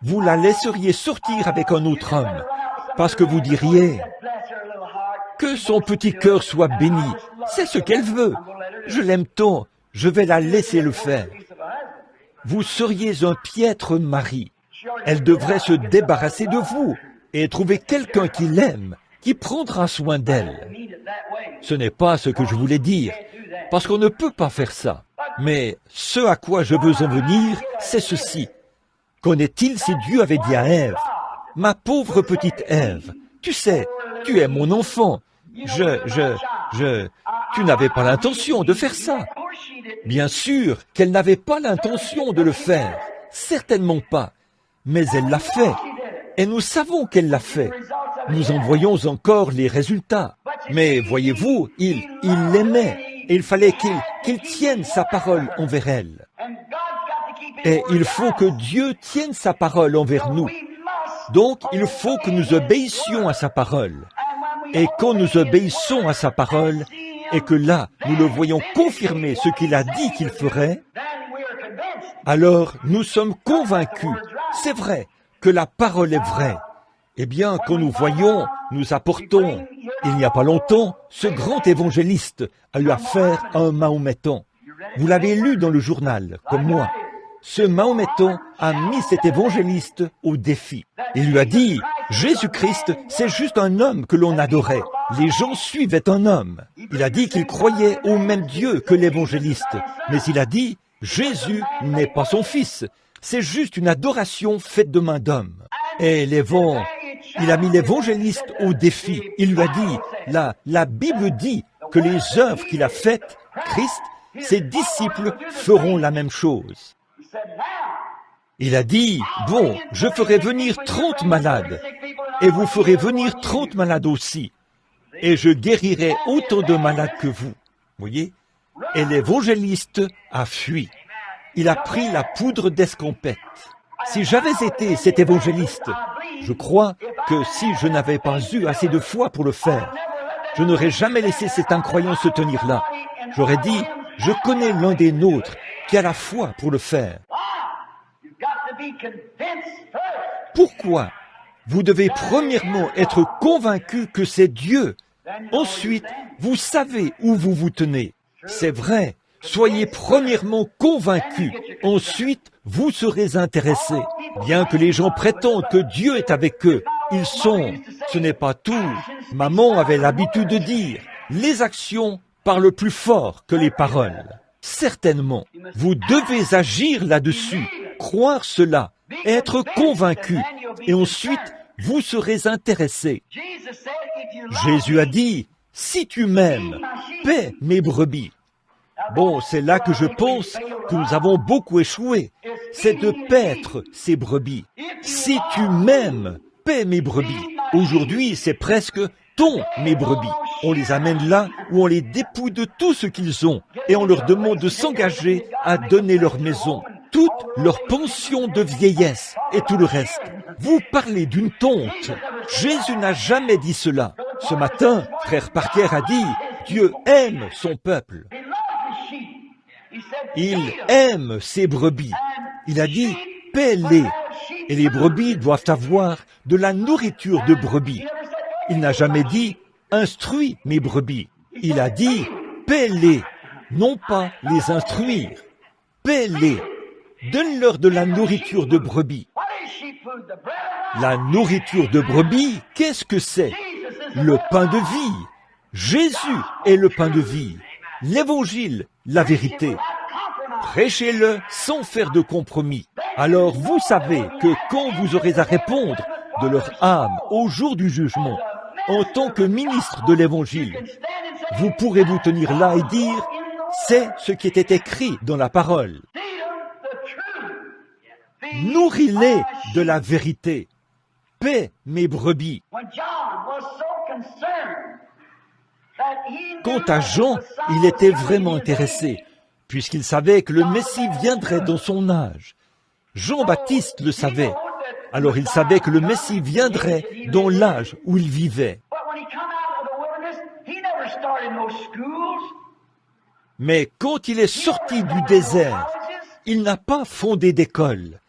vous la laisseriez sortir avec un autre homme, parce que vous diriez « Que son petit cœur soit béni, c'est ce qu'elle veut, je l'aime tant, je vais la laisser le faire. » Vous seriez un piètre mari. Elle devrait se débarrasser de vous et trouver quelqu'un qui l'aime, qui prendra soin d'elle. Ce n'est pas ce que je voulais dire, parce qu'on ne peut pas faire ça. Mais ce à quoi je veux en venir, c'est ceci. Qu'en est-il si Dieu avait dit à Ève, « Ma pauvre petite Ève, tu sais, tu es mon enfant. Tu n'avais pas l'intention de faire ça. » Bien sûr qu'elle n'avait pas l'intention de le faire. Certainement pas. Mais elle l'a fait. Et nous savons qu'elle l'a fait. Nous en voyons encore les résultats. Mais voyez-vous, il l'aimait. Et il fallait qu'il tienne sa parole envers elle. Et il faut que Dieu tienne sa parole envers nous. Donc, il faut que nous obéissions à sa parole. Et quand nous obéissons à sa parole, et que là, nous le voyons confirmer ce qu'il a dit qu'il ferait, alors nous sommes convaincus, c'est vrai, que la parole est vraie. Eh bien, quand nous voyons, nous apportons, il n'y a pas longtemps, ce grand évangéliste a eu affaire à un Mahométan. Vous l'avez lu dans le journal, comme moi. Ce Mahométan a mis cet évangéliste au défi. Il lui a dit, Jésus-Christ, c'est juste un homme que l'on adorait. Les gens suivaient un homme. Il a dit qu'il croyait au même Dieu que l'évangéliste. Mais il a dit, Jésus n'est pas son fils. C'est juste une adoration faite de main d'homme. Et il a mis l'évangéliste au défi. Il lui a dit, la Bible dit que les œuvres qu'il a faites, Christ, ses disciples feront la même chose. Il a dit, bon, je ferai venir 30 malades, et vous ferez venir 30 malades aussi, et je guérirai autant de malades que vous. Voyez? Et l'évangéliste a fui. Il a pris la poudre d'escampette. Si j'avais été cet évangéliste, je crois que si je n'avais pas eu assez de foi pour le faire, je n'aurais jamais laissé cet incroyant se tenir là. J'aurais dit, je connais l'un des nôtres qui a la foi pour le faire. Pourquoi? Vous devez premièrement être convaincu que c'est Dieu. Ensuite, vous savez où vous vous tenez. C'est vrai. Soyez premièrement convaincus. Ensuite, vous serez intéressés. Bien que les gens prétendent que Dieu est avec eux, ils sont. Ce n'est pas tout. Maman avait l'habitude de dire, les actions parlent plus fort que les paroles. Certainement, vous devez agir là-dessus, croire cela, être convaincu, et ensuite, vous serez intéressés. Jésus a dit, si tu m'aimes, paie mes brebis. Bon, c'est là que je pense que nous avons beaucoup échoué. C'est de paître ces brebis. Si tu m'aimes, paie mes brebis. Aujourd'hui, c'est presque ton mes brebis. On les amène là où on les dépouille de tout ce qu'ils ont et on leur demande de s'engager à donner leur maison, toute leur pension de vieillesse et tout le reste. Vous parlez d'une tonte. Jésus n'a jamais dit cela. Ce matin, frère Parker a dit, Dieu aime son peuple. Il aime ses brebis. Il a dit, paie-les. Et les brebis doivent avoir de la nourriture de brebis. Il n'a jamais dit, instruis mes brebis. Il a dit, paie-les, non pas les instruire. Paie-les. Donne-leur de la nourriture de brebis. La nourriture de brebis, qu'est-ce que c'est? Le pain de vie. Jésus est le pain de vie. L'évangile, la vérité. Prêchez-le sans faire de compromis. Alors vous savez que quand vous aurez à répondre de leur âme au jour du jugement, en tant que ministre de l'Évangile, vous pourrez vous tenir là et dire, c'est ce qui était écrit dans la parole. Nourris-les de la vérité. Paie mes brebis. Quant à Jean, il était vraiment intéressé, puisqu'il savait que le Messie viendrait dans son âge. Jean-Baptiste le savait. Alors il savait que le Messie viendrait dans l'âge où il vivait. Mais quand il est sorti du désert, il n'a pas fondé d'école.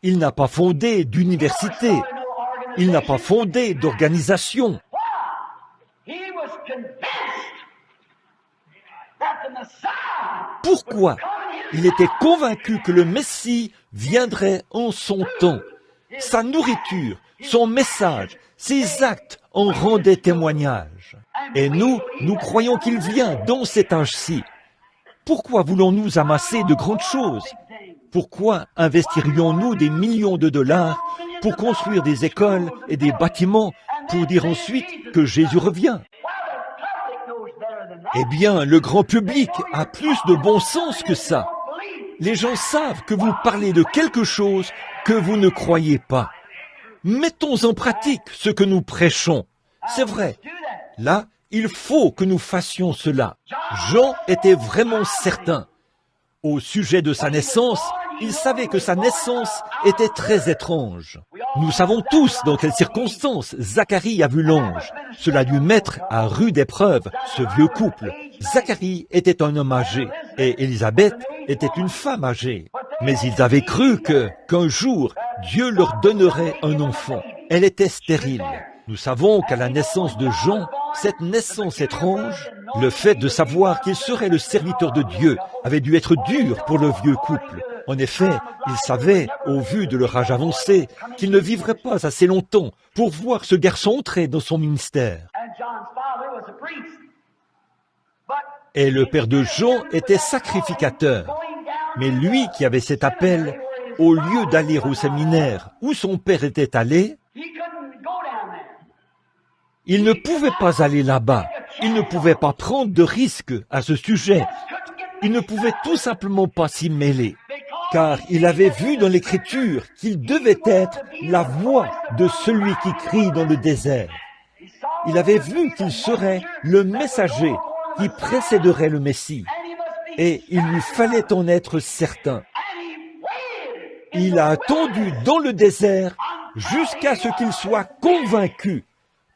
Il n'a pas fondé d'université. Il n'a pas fondé d'organisation. Pourquoi? Il était convaincu que le Messie viendrait en son temps. Sa nourriture, son message, ses actes en rendaient témoignage. Et nous croyons qu'il vient dans cet âge-ci. Pourquoi voulons-nous amasser de grandes choses? Pourquoi investirions-nous des millions de dollars pour construire des écoles et des bâtiments pour dire ensuite que Jésus revient? Eh bien, le grand public a plus de bon sens que ça. Les gens savent que vous parlez de quelque chose que vous ne croyez pas. Mettons en pratique ce que nous prêchons. C'est vrai. Là, il faut que nous fassions cela. Jean était vraiment certain. Au sujet de sa naissance, il savait que sa naissance était très étrange. Nous savons tous dans quelles circonstances Zacharie a vu l'ange. Cela a dû mettre à rude épreuve ce vieux couple. Zacharie était un homme âgé et Élisabeth était une femme âgée. Mais ils avaient cru qu'un jour, Dieu leur donnerait un enfant. Elle était stérile. Nous savons qu'à la naissance de Jean, cette naissance étrange, le fait de savoir qu'il serait le serviteur de Dieu, avait dû être dur pour le vieux couple. En effet, ils savaient, au vu de leur âge avancé, qu'ils ne vivraient pas assez longtemps pour voir ce garçon entrer dans son ministère. Et le père de Jean était sacrificateur. Mais lui qui avait cet appel, au lieu d'aller au séminaire où son père était allé, il ne pouvait pas aller là-bas. Il ne pouvait pas prendre de risques à ce sujet. Il ne pouvait tout simplement pas s'y mêler, car il avait vu dans l'Écriture qu'il devait être la voix de celui qui crie dans le désert. Il avait vu qu'il serait le messager qui précéderait le Messie, et il lui fallait en être certain. Il a attendu dans le désert jusqu'à ce qu'il soit convaincu,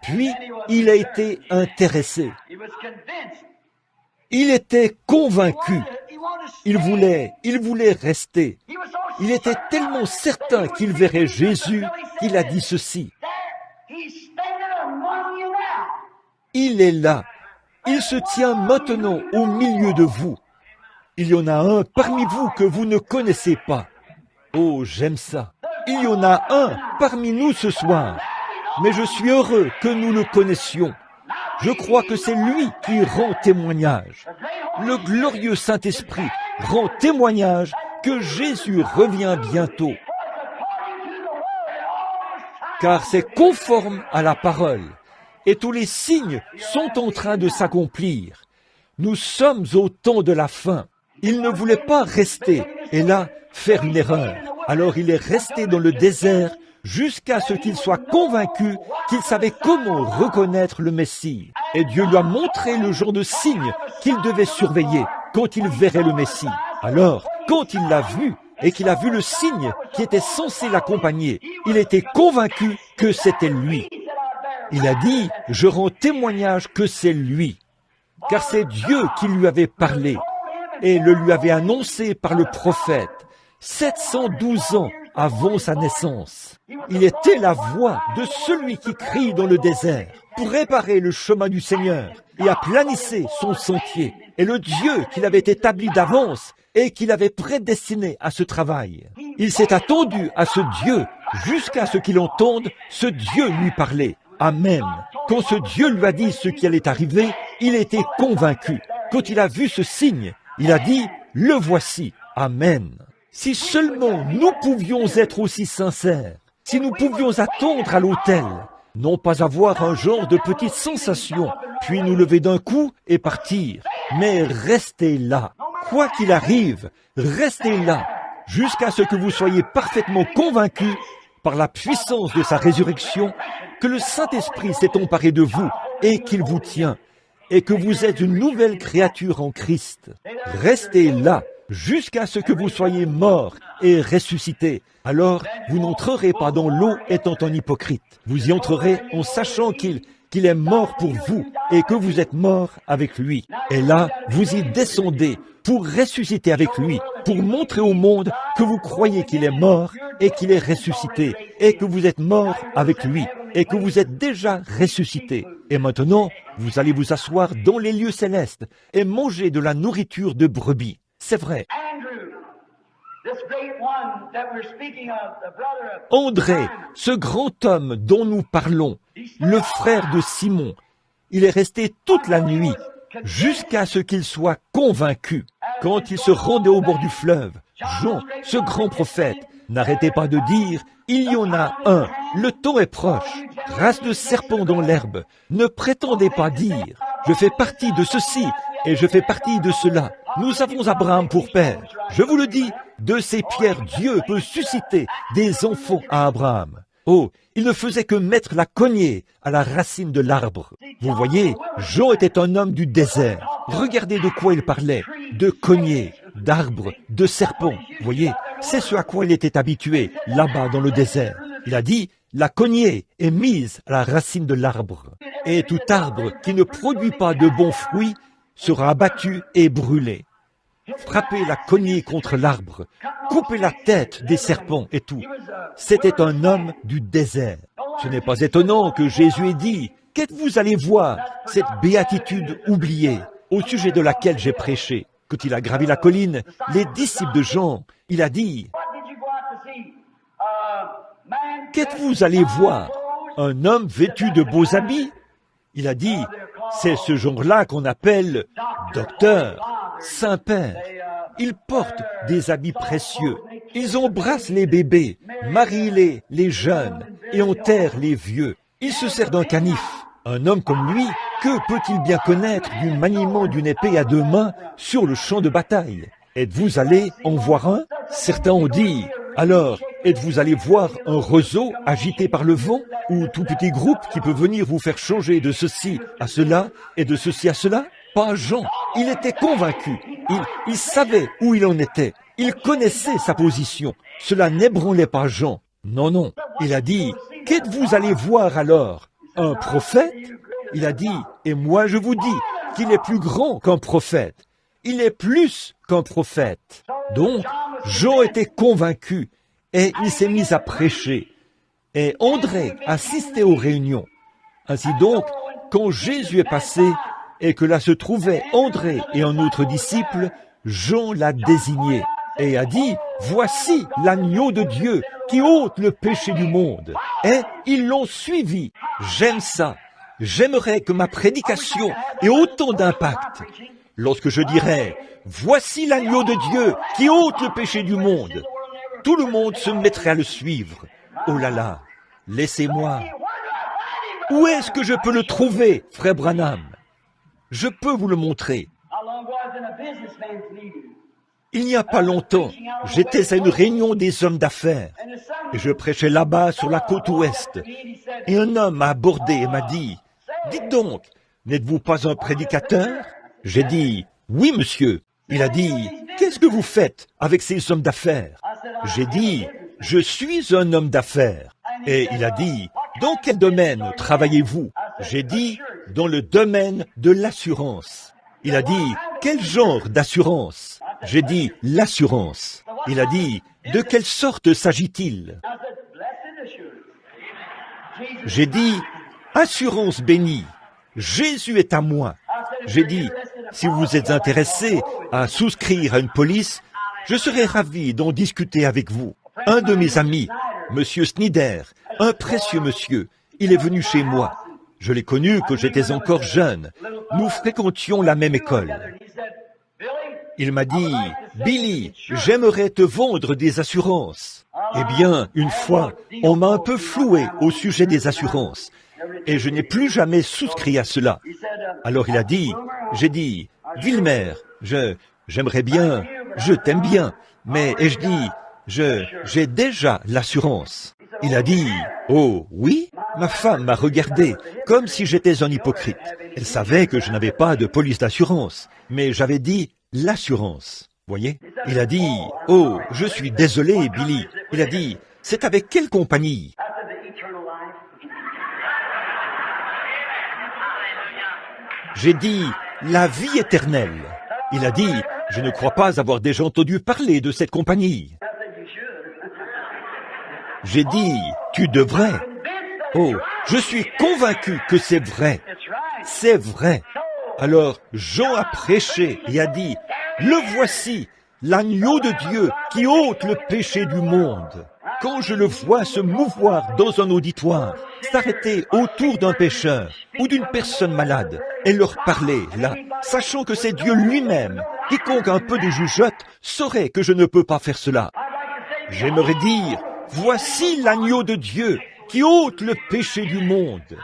puis il a été intéressé. Il était convaincu. Il voulait rester. Il était tellement certain qu'il verrait Jésus qu'il a dit ceci. Il est là. Il se tient maintenant au milieu de vous. Il y en a un parmi vous que vous ne connaissez pas. Oh, j'aime ça. Il y en a un parmi nous ce soir. Mais je suis heureux que nous le connaissions. Je crois que c'est lui qui rend témoignage. Le glorieux Saint-Esprit rend témoignage que Jésus revient bientôt. Car c'est conforme à la parole. Et tous les signes sont en train de s'accomplir. Nous sommes au temps de la fin. Il ne voulait pas rester et là faire une erreur. Alors il est resté dans le désert jusqu'à ce qu'il soit convaincu qu'il savait comment reconnaître le Messie. Et Dieu lui a montré le genre de signe qu'il devait surveiller quand il verrait le Messie. Alors, quand il l'a vu et qu'il a vu le signe qui était censé l'accompagner, il était convaincu que c'était lui. Il a dit, je rends témoignage que c'est lui, car c'est Dieu qui lui avait parlé et le lui avait annoncé par le prophète 712 ans avant sa naissance. Il était la voix de celui qui crie dans le désert pour préparer le chemin du Seigneur et aplanisser son sentier. Et le Dieu qu'il avait établi d'avance et qu'il avait prédestiné à ce travail. Il s'est attendu à ce Dieu jusqu'à ce qu'il entende ce Dieu lui parler. Amen. Quand ce Dieu lui a dit ce qui allait arriver, il était convaincu. Quand il a vu ce signe, il a dit, le voici. Amen. Si seulement nous pouvions être aussi sincères, si nous pouvions attendre à l'autel, non pas avoir un genre de petite sensation, puis nous lever d'un coup et partir, mais rester là. Quoi qu'il arrive, restez là, jusqu'à ce que vous soyez parfaitement convaincus par la puissance de sa résurrection, que le Saint-Esprit s'est emparé de vous et qu'il vous tient, et que vous êtes une nouvelle créature en Christ. Restez là, jusqu'à ce que vous soyez morts et ressuscités. Alors, vous n'entrerez pas dans l'eau étant un hypocrite. Vous y entrerez en sachant qu'il est mort pour vous et que vous êtes mort avec lui. Et là, vous y descendez pour ressusciter avec lui, pour montrer au monde que vous croyez qu'il est mort et qu'il est ressuscité, et que vous êtes mort avec lui, et que vous êtes déjà ressuscité. Et maintenant, vous allez vous asseoir dans les lieux célestes et manger de la nourriture de brebis. C'est vrai. André, ce grand homme dont nous parlons, le frère de Simon, il est resté toute la nuit jusqu'à ce qu'il soit convaincu. Quand il se rendait au bord du fleuve, Jean, ce grand prophète, n'arrêtait pas de dire « Il y en a un, le temps est proche, race de serpents dans l'herbe, ne prétendez pas dire « Je fais partie de ceci et je fais partie de cela ». Nous avons Abraham pour père. Je vous le dis, de ces pierres, Dieu peut susciter des enfants à Abraham. Oh, il ne faisait que mettre la cognée à la racine de l'arbre. Vous voyez, Jean était un homme du désert. Regardez de quoi il parlait. De cognée, d'arbres, de serpents. Vous voyez, c'est ce à quoi il était habitué, là-bas dans le désert. Il a dit, la cognée est mise à la racine de l'arbre. Et tout arbre qui ne produit pas de bons fruits sera abattu et brûlé. Frapper la cognée contre l'arbre, couper la tête des serpents et tout. C'était un homme du désert. Ce n'est pas étonnant que Jésus ait dit, « Qu'êtes-vous allé voir, cette béatitude oubliée, au sujet de laquelle j'ai prêché ?» Quand il a gravi la colline, les disciples de Jean, il a dit, « Qu'êtes-vous allé voir, un homme vêtu de beaux habits ?» Il a dit, « C'est ce genre-là qu'on appelle docteur, Saint-Père. Ils portent des habits précieux. Ils embrassent les bébés, marient les jeunes et enterrent les vieux. Il se sert d'un canif. Un homme comme lui, que peut-il bien connaître du maniement d'une épée à deux mains sur le champ de bataille? Êtes-vous allé en voir un? Certains ont dit, alors, êtes-vous allé voir un roseau agité par le vent, ou tout petit groupe qui peut venir vous faire changer de ceci à cela et de ceci à cela? Pas Jean. Il était convaincu. Il savait où il en était. Il connaissait sa position. Cela n'ébranlait pas Jean. Non, non. Il a dit, qu'êtes-vous allé voir alors? Un prophète? Il a dit, et moi je vous dis qu'il est plus grand qu'un prophète. Il est plus qu'un prophète. Donc, Jean était convaincu et il s'est mis à prêcher. Et André assistait aux réunions. Ainsi donc, quand Jésus est passé et que là se trouvaient André et un autre disciple, Jean l'a désigné et a dit, « Voici l'agneau de Dieu qui ôte le péché du monde. » Et ils l'ont suivi. J'aime ça. J'aimerais que ma prédication ait autant d'impact. Lorsque je dirais, « Voici l'agneau de Dieu qui ôte le péché du monde », tout le monde se mettrait à le suivre. Oh là là, laissez-moi. Où est-ce que je peux le trouver, frère Branham? Je peux vous le montrer. Il n'y a pas longtemps, j'étais à une réunion des hommes d'affaires et je prêchais là-bas sur la côte ouest. Et un homme m'a abordé et m'a dit, « Dites donc, n'êtes-vous pas un prédicateur ?» J'ai dit, « Oui, monsieur. » Il a dit, « Qu'est-ce que vous faites avec ces hommes d'affaires ?» J'ai dit, « Je suis un homme d'affaires. » Et il a dit, « Dans quel domaine travaillez-vous » J'ai dit, « Dans le domaine de l'assurance. » Il a dit, « Quel genre d'assurance » J'ai dit, « L'assurance. » Il a dit, « De quelle sorte s'agit-il » J'ai dit, « Assurance bénie. Jésus est à moi. » J'ai dit, « Si vous êtes intéressé à souscrire à une police, je serais ravi d'en discuter avec vous. » Un de mes amis, Monsieur Snyder, un précieux monsieur, il est venu chez moi. Je l'ai connu quand j'étais encore jeune. Nous fréquentions la même école. Il m'a dit, « Billy, j'aimerais te vendre des assurances. » Eh bien, une fois, on m'a un peu floué au sujet des assurances. Et je n'ai plus jamais souscrit à cela. Alors il a dit, j'ai dit, « Wilmer, j'aimerais bien, je t'aime bien, mais, et je dis, j'ai déjà l'assurance. » Il a dit, « Oh, oui ?» Ma femme m'a regardé comme si j'étais un hypocrite. Elle savait que je n'avais pas de police d'assurance, mais j'avais dit l'assurance. Voyez? Il a dit, « Oh, je suis désolé, Billy. » Il a dit, « C'est avec quelle compagnie ?» J'ai dit, « La vie éternelle. » Il a dit, « Je ne crois pas avoir déjà entendu parler de cette compagnie. » J'ai dit, « Tu devrais. » Oh, je suis convaincu que c'est vrai. C'est vrai. Alors Jean a prêché et a dit, « Le voici, l'agneau de Dieu qui ôte le péché du monde. » Quand je le vois se mouvoir dans un auditoire, s'arrêter autour d'un pécheur ou d'une personne malade et leur parler là, sachant que c'est Dieu lui-même, quiconque a un peu de jugeote saurait que je ne peux pas faire cela. J'aimerais dire, « Voici l'agneau de Dieu qui ôte le péché du monde. »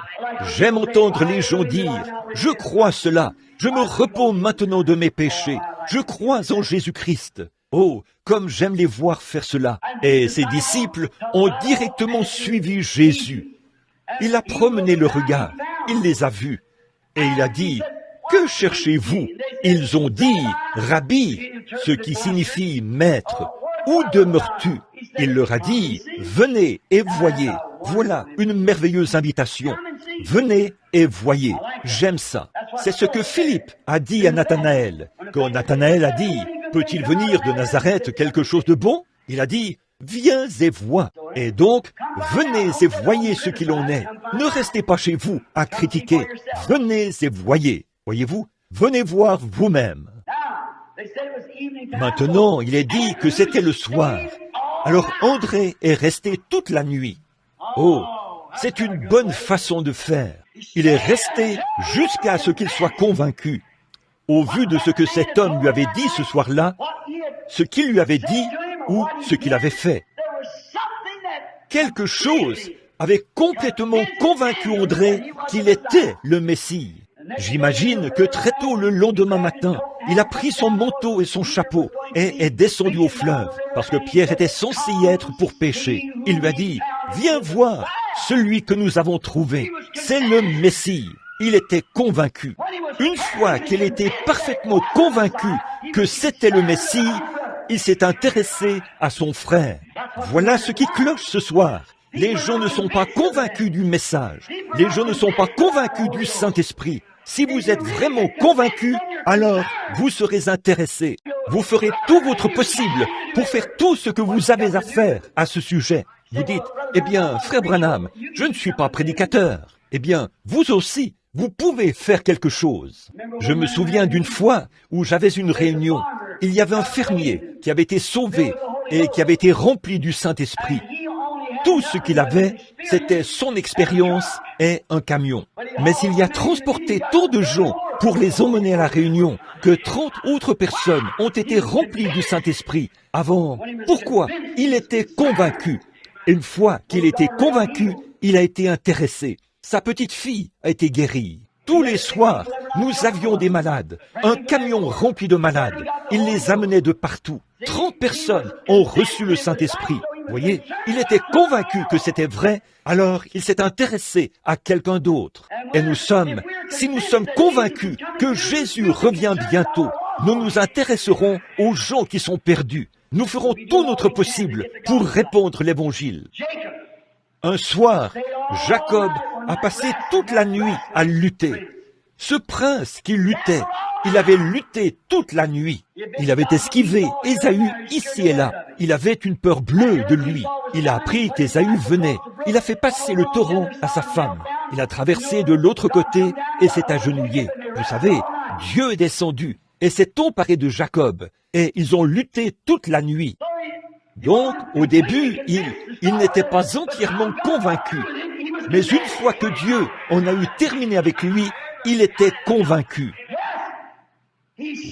J'aime entendre les gens dire, « Je crois cela, je me repens maintenant de mes péchés, je crois en Jésus-Christ. » Oh, comme j'aime les voir faire cela. Et ses disciples ont directement suivi Jésus. Il a promené le regard, il les a vus, et il a dit, « Que cherchez-vous » Ils ont dit, « Rabbi », ce qui signifie « maître ». « Où demeures-tu » Il leur a dit, « Venez et voyez. » Voilà une merveilleuse invitation. Venez et voyez. J'aime ça. C'est ce que Philippe a dit à Nathanaël. Quand Nathanaël a dit, « Peut-il venir de Nazareth quelque chose de bon ?» Il a dit, « Viens et vois. » Et donc, venez et voyez ce qu'il en est. Ne restez pas chez vous à critiquer. Venez et voyez. Voyez-vous? Venez voir vous-même. Maintenant, il est dit que c'était le soir. Alors André est resté toute la nuit. Oh, c'est une bonne façon de faire. Il est resté jusqu'à ce qu'il soit convaincu. Au vu de ce que cet homme lui avait dit ce soir-là, ce qu'il lui avait dit ou ce qu'il avait fait. Quelque chose avait complètement convaincu André qu'il était le Messie. J'imagine que très tôt le lendemain matin, il a pris son manteau et son chapeau et est descendu au fleuve, parce que Pierre était censé y être pour pêcher. Il lui a dit, « Viens voir celui que nous avons trouvé, c'est le Messie. » Il était convaincu. Une fois qu'il était parfaitement convaincu que c'était le Messie, il s'est intéressé à son frère. Voilà ce qui cloche ce soir. Les gens ne sont pas convaincus du message. Les gens ne sont pas convaincus du Saint-Esprit. Si vous êtes vraiment convaincu, alors vous serez intéressé. Vous ferez tout votre possible pour faire tout ce que vous avez à faire à ce sujet. Vous dites, eh bien, frère Branham, je ne suis pas prédicateur. Eh bien, vous aussi, vous pouvez faire quelque chose. Je me souviens d'une fois où j'avais une réunion. Il y avait un fermier qui avait été sauvé et qui avait été rempli du Saint-Esprit. Tout ce qu'il avait, c'était son expérience et un camion. Mais il y a transporté tant de gens pour les emmener à la réunion que 30 autres personnes ont été remplies du Saint-Esprit avant. Pourquoi? Il était convaincu. Une fois qu'il était convaincu, il a été intéressé. Sa petite fille a été guérie. Tous les soirs, nous avions des malades, un camion rempli de malades. Il les amenait de partout. 30 personnes ont reçu le Saint-Esprit. Vous voyez, il était convaincu que c'était vrai, alors il s'est intéressé à quelqu'un d'autre. Et si nous sommes convaincus que Jésus revient bientôt, nous nous intéresserons aux gens qui sont perdus. Nous ferons tout notre possible pour répandre l'Évangile. Un soir, Jacob a passé toute la nuit à lutter. Ce prince qui luttait, il avait lutté toute la nuit. Il avait esquivé Ésaü ici et là. Il avait une peur bleue de lui. Il a appris qu'Ésaü venait. Il a fait passer le torrent à sa femme. Il a traversé de l'autre côté et s'est agenouillé. Vous savez, Dieu est descendu et s'est emparé de Jacob. Et ils ont lutté toute la nuit. Donc, au début, il n'était pas entièrement convaincu. Mais une fois que Dieu en a eu terminé avec lui, il était convaincu.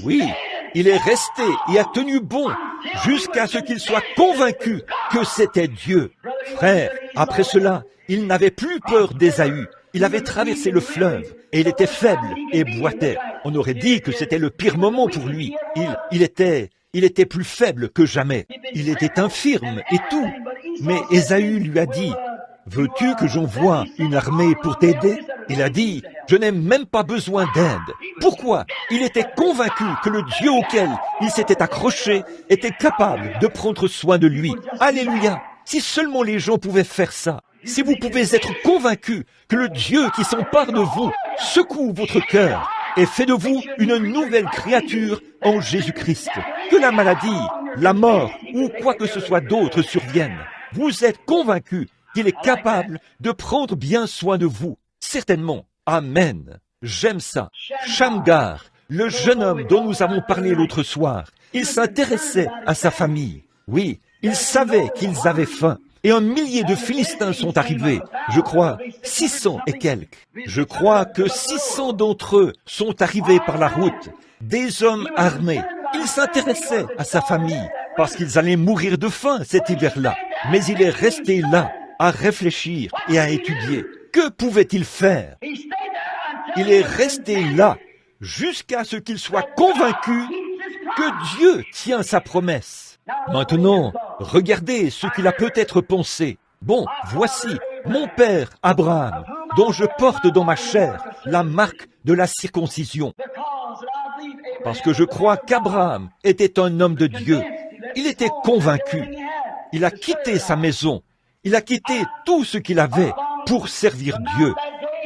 Oui, il est resté et a tenu bon jusqu'à ce qu'il soit convaincu que c'était Dieu. Frère, après cela, il n'avait plus peur d'Ésaü. Il avait traversé le fleuve et il était faible et boitait. On aurait dit que c'était le pire moment pour lui. Il était plus faible que jamais. Il était infirme et tout. Mais Ésaü lui a dit, « Veux-tu que j'envoie une armée pour t'aider ?» Il a dit, « Je n'ai même pas besoin d'aide. » Pourquoi? Il était convaincu que le Dieu auquel il s'était accroché était capable de prendre soin de lui. Alléluia! Si seulement les gens pouvaient faire ça. Si vous pouvez être convaincu que le Dieu qui s'empare de vous secoue votre cœur et fait de vous une nouvelle créature en Jésus-Christ. Que la maladie, la mort ou quoi que ce soit d'autre survienne. Vous êtes convaincu qu'il est capable de prendre bien soin de vous. Certainement. Amen. J'aime ça. Shamgar, le jeune homme dont nous avons parlé l'autre soir, il s'intéressait à sa famille. Oui, il savait qu'ils avaient faim. Et 1 millier de Philistins sont arrivés. Je crois 600 et quelques. Je crois que 600 d'entre eux sont arrivés par la route. Des hommes armés. Il s'intéressait à sa famille parce qu'ils allaient mourir de faim cet hiver-là. Mais il est resté là à réfléchir et à étudier. Que pouvait-il faire? Il est resté là jusqu'à ce qu'il soit convaincu que Dieu tient sa promesse. Maintenant, regardez ce qu'il a peut-être pensé. Bon, voici mon père Abraham, dont je porte dans ma chair la marque de la circoncision. Parce que je crois qu'Abraham était un homme de Dieu. Il était convaincu. Il a quitté sa maison. Il a quitté tout ce qu'il avait pour servir Dieu.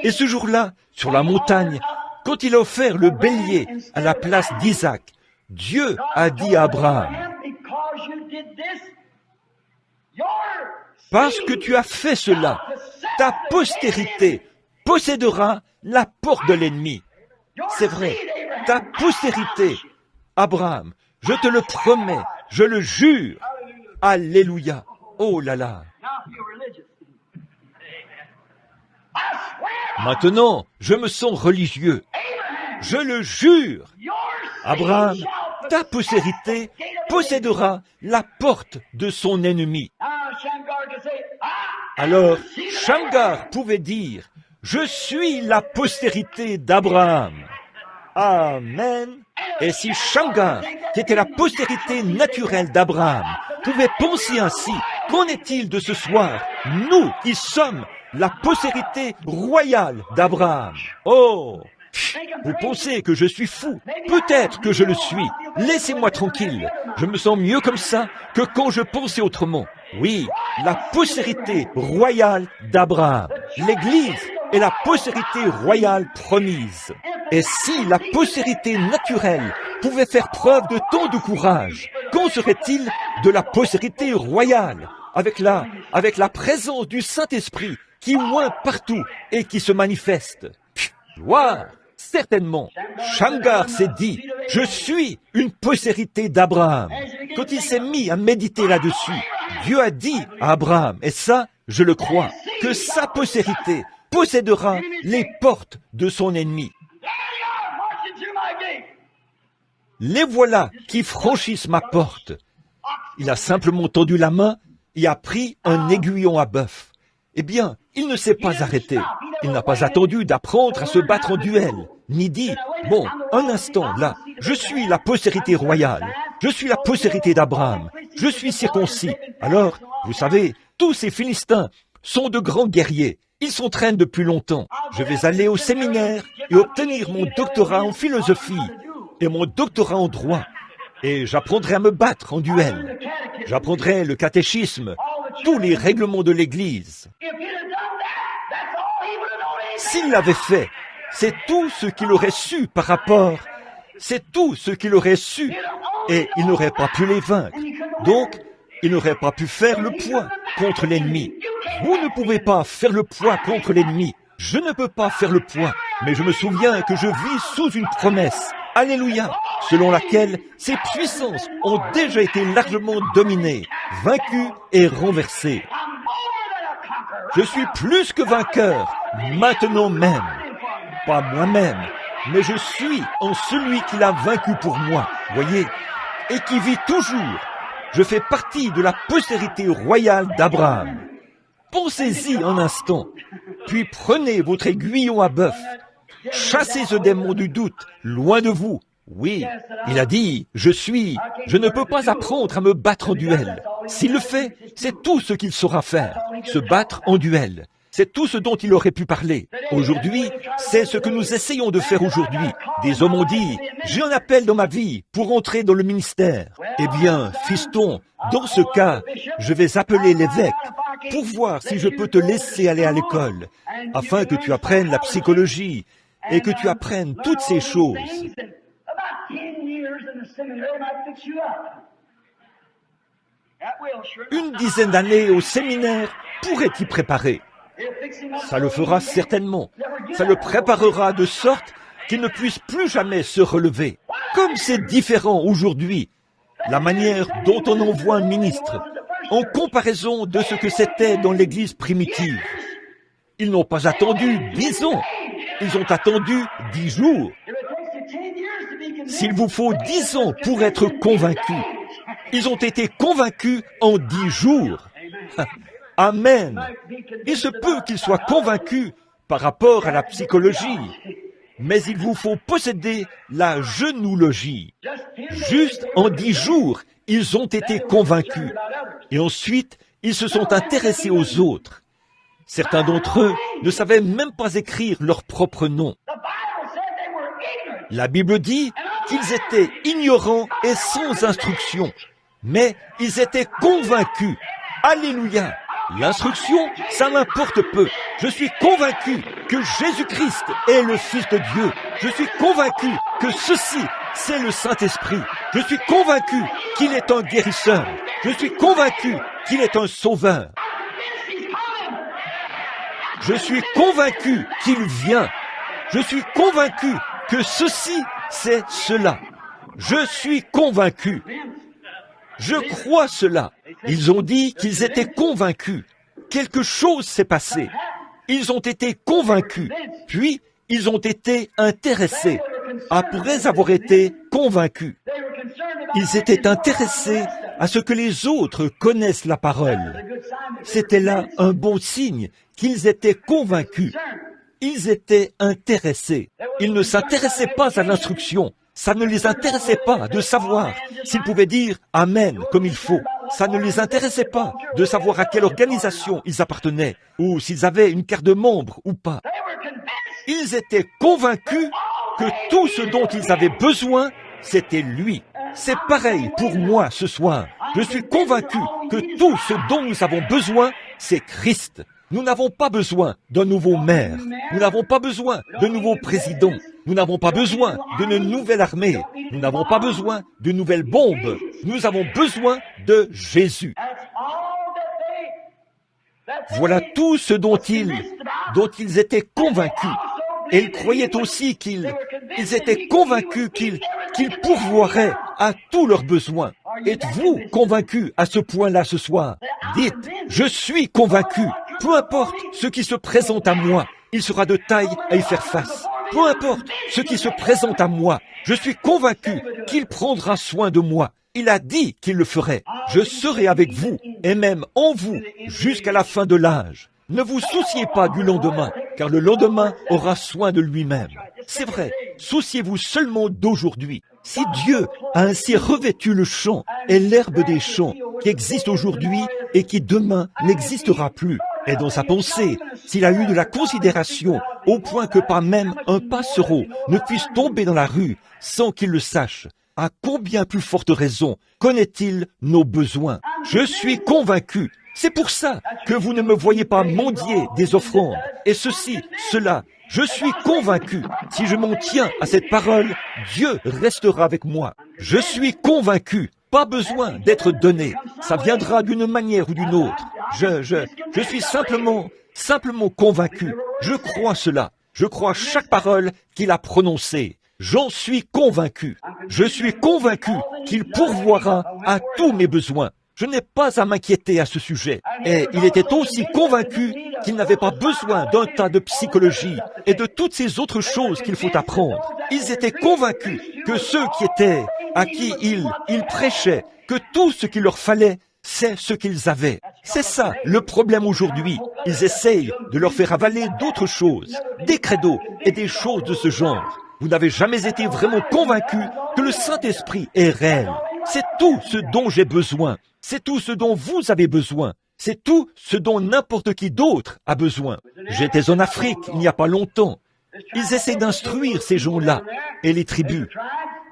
Et ce jour-là, sur la montagne, quand il a offert le bélier à la place d'Isaac, Dieu a dit à Abraham, Parce que tu as fait cela, ta postérité possédera la porte de l'ennemi. C'est vrai, ta postérité, Abraham, je te le promets, je le jure. Alléluia. Oh là là. Maintenant, je me sens religieux. Je le jure. Abraham, ta postérité possédera la porte de son ennemi. Alors, Shamgar pouvait dire, je suis la postérité d'Abraham. Amen. Et si Shamgar, qui était la postérité naturelle d'Abraham, pouvait penser ainsi, qu'en est-il de ce soir, nous qui sommes la postérité royale d'Abraham? Oh! Vous pensez que je suis fou? Peut-être que je le suis. Laissez-moi tranquille. Je me sens mieux comme ça que quand je pensais autrement. Oui, la postérité royale d'Abraham. L'Église est la postérité royale promise. Et si la postérité naturelle pouvait faire preuve de tant de courage, qu'en serait-il de la postérité royale, avec la présence du Saint-Esprit qui oint partout et qui se manifeste? Gloire! Certainement, Shamgar s'est dit, je suis une postérité d'Abraham. Quand il s'est mis à méditer là-dessus, Dieu a dit à Abraham, et ça, je le crois, que sa postérité possédera les portes de son ennemi. Les voilà qui franchissent ma porte. Il a simplement tendu la main et a pris un aiguillon à bœuf. Eh bien, il ne s'est pas arrêté. Il n'a pas attendu d'apprendre à se battre en duel, ni dit, bon, un instant, là, je suis la postérité royale, je suis la postérité d'Abraham, je suis circoncis. Alors, vous savez, tous ces Philistins sont de grands guerriers. Ils s'entraînent depuis longtemps. Je vais aller au séminaire et obtenir mon doctorat en philosophie et mon doctorat en droit. Et j'apprendrai à me battre en duel. J'apprendrai le catéchisme, tous les règlements de l'Église. S'il l'avait fait, c'est tout ce qu'il aurait su par rapport, c'est tout ce qu'il aurait su, et il n'aurait pas pu les vaincre. Donc, il n'aurait pas pu faire le poids contre l'ennemi. Vous ne pouvez pas faire le poids contre l'ennemi. Je ne peux pas faire le poids, mais je me souviens que je vis sous une promesse. Alléluia, selon laquelle ces puissances ont déjà été largement dominées, vaincues et renversées. Je suis plus que vainqueur, maintenant même. Pas moi-même, mais je suis en celui qui l'a vaincu pour moi, voyez, et qui vit toujours. Je fais partie de la postérité royale d'Abraham. Pensez-y un instant, puis prenez votre aiguillon à bœuf. Chassez ce démon du doute, loin de vous. Oui, il a dit, je ne peux pas apprendre à me battre en duel. S'il le fait, c'est tout ce qu'il saura faire, se battre en duel. C'est tout ce dont il aurait pu parler. Aujourd'hui, c'est ce que nous essayons de faire aujourd'hui. Des hommes ont dit, j'ai un appel dans ma vie pour entrer dans le ministère. Eh bien, fiston, dans ce cas, je vais appeler l'évêque pour voir si je peux te laisser aller à l'école, afin que tu apprennes la psychologie et que tu apprennes toutes ces choses. Une dizaine d'années au séminaire pourrait t'y préparer. Ça le fera certainement. Ça le préparera de sorte qu'il ne puisse plus jamais se relever. Comme c'est différent aujourd'hui, la manière dont on envoie un ministre, en comparaison de ce que c'était dans l'Église primitive. Ils n'ont pas attendu 10 ans, ils ont attendu 10 jours. S'il vous faut 10 ans pour être convaincus, ils ont été convaincus en 10 jours. Amen. Il se peut qu'ils soient convaincus par rapport à la psychologie, mais il vous faut posséder la genoologie. Juste en 10 jours, ils ont été convaincus. Et ensuite, ils se sont intéressés aux autres. Certains d'entre eux ne savaient même pas écrire leur propre nom. La Bible dit qu'ils étaient ignorants et sans instruction, mais ils étaient convaincus. Alléluia! L'instruction, ça m'importe peu. Je suis convaincu que Jésus-Christ est le Fils de Dieu. Je suis convaincu que ceci, c'est le Saint-Esprit. Je suis convaincu qu'il est un guérisseur. Je suis convaincu qu'il est un sauveur. Je suis convaincu qu'il vient. Je suis convaincu que ceci, c'est cela. Je suis convaincu. Je crois cela. Ils ont dit qu'ils étaient convaincus. Quelque chose s'est passé. Ils ont été convaincus. Puis, ils ont été intéressés. Après avoir été convaincus. Ils étaient intéressés à ce que les autres connaissent la parole. C'était là un bon signe qu'ils étaient convaincus. Ils étaient intéressés. Ils ne s'intéressaient pas à l'instruction. Ça ne les intéressait pas de savoir s'ils pouvaient dire « Amen » comme il faut. Ça ne les intéressait pas de savoir à quelle organisation ils appartenaient ou s'ils avaient une carte de membre ou pas. Ils étaient convaincus que tout ce dont ils avaient besoin, c'était lui. C'est pareil pour moi ce soir. Je suis convaincu que tout ce dont nous avons besoin, c'est Christ. Nous n'avons pas besoin d'un nouveau maire. Nous n'avons pas besoin de nouveaux présidents. Nous n'avons pas besoin d'une nouvelle armée. Nous n'avons pas besoin de nouvelles bombes. Nous avons besoin de Jésus. Voilà tout ce dont ils étaient convaincus. Et ils croyaient aussi qu'ils étaient convaincus qu'ils pourvoiraient à tous leurs besoins. Êtes-vous convaincus à ce point-là ce soir? Dites, je suis convaincu. Peu importe ce qui se présente à moi, il sera de taille à y faire face. Peu importe ce qui se présente à moi, je suis convaincu qu'il prendra soin de moi. Il a dit qu'il le ferait. Je serai avec vous, et même en vous, jusqu'à la fin de l'âge. Ne vous souciez pas du lendemain, car le lendemain aura soin de lui-même. C'est vrai, souciez-vous seulement d'aujourd'hui. Si Dieu a ainsi revêtu le champ et l'herbe des champs qui existent aujourd'hui et qui demain n'existera plus, et dans sa pensée, s'il a eu de la considération au point que pas même un passereau ne puisse tomber dans la rue sans qu'il le sache, à combien plus forte raison connaît-il nos besoins? Je suis convaincu. C'est pour ça que vous ne me voyez pas mendier des offrandes, et ceci, cela. Je suis convaincu. Si je m'en tiens à cette parole, Dieu restera avec moi. Je suis convaincu. Pas besoin d'être donné. Ça viendra d'une manière ou d'une autre. Je suis simplement convaincu. Je crois cela. Je crois chaque parole qu'il a prononcée. J'en suis convaincu. Je suis convaincu qu'il pourvoira à tous mes besoins. Je n'ai pas à m'inquiéter à ce sujet. Et il était aussi convaincu qu'il n'avait pas besoin d'un tas de psychologie et de toutes ces autres choses qu'il faut apprendre. Ils étaient convaincus que ceux à qui ils prêchaient, que tout ce qu'il leur fallait, c'est ce qu'ils avaient. C'est ça le problème aujourd'hui. Ils essayent de leur faire avaler d'autres choses, des credos et des choses de ce genre. Vous n'avez jamais été vraiment convaincu que le Saint-Esprit est réel. C'est tout ce dont j'ai besoin. C'est tout ce dont vous avez besoin. C'est tout ce dont n'importe qui d'autre a besoin. J'étais en Afrique il n'y a pas longtemps. Ils essaient d'instruire ces gens-là et les tribus.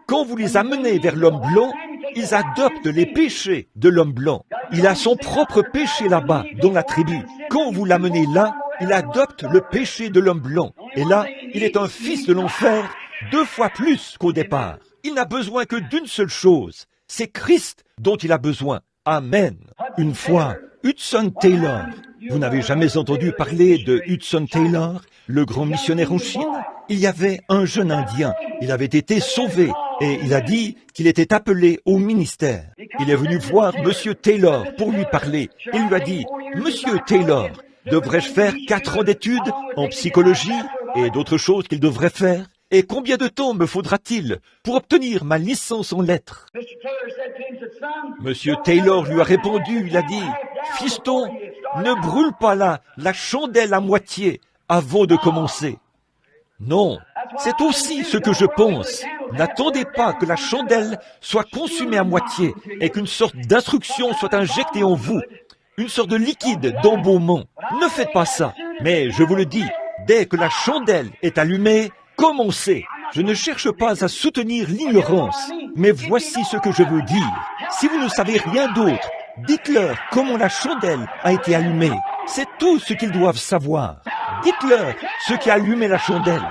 Quand vous les amenez vers l'homme blanc, ils adoptent les péchés de l'homme blanc. Il a son propre péché là-bas, dans la tribu. Quand vous l'amenez là, il adopte le péché de l'homme blanc. Et là, il est un fils de l'enfer 2 fois plus qu'au départ. Il n'a besoin que d'une seule chose. C'est Christ dont il a besoin. Amen. Une fois, Hudson Taylor. Vous n'avez jamais entendu parler de Hudson Taylor, le grand missionnaire en Chine? Il y avait un jeune Indien. Il avait été sauvé et il a dit qu'il était appelé au ministère. Il est venu voir Monsieur Taylor pour lui parler. Il lui a dit, Monsieur Taylor, devrais-je faire 4 ans d'études en psychologie et d'autres choses qu'il devrait faire? Et combien de temps me faudra-t-il pour obtenir ma licence en lettres? Monsieur Taylor lui a répondu, il a dit, « Fiston, ne brûle pas la chandelle à moitié avant de commencer. » Non, c'est aussi ce que je pense. N'attendez pas que la chandelle soit consumée à moitié et qu'une sorte d'instruction soit injectée en vous, une sorte de liquide d'embaumement. Ne faites pas ça. Mais je vous le dis, dès que la chandelle est allumée, commencez. Je ne cherche pas à soutenir l'ignorance, mais voici ce que je veux dire. Si vous ne savez rien d'autre, dites-leur comment la chandelle a été allumée. C'est tout ce qu'ils doivent savoir. Dites-leur ce qui a allumé la chandelle.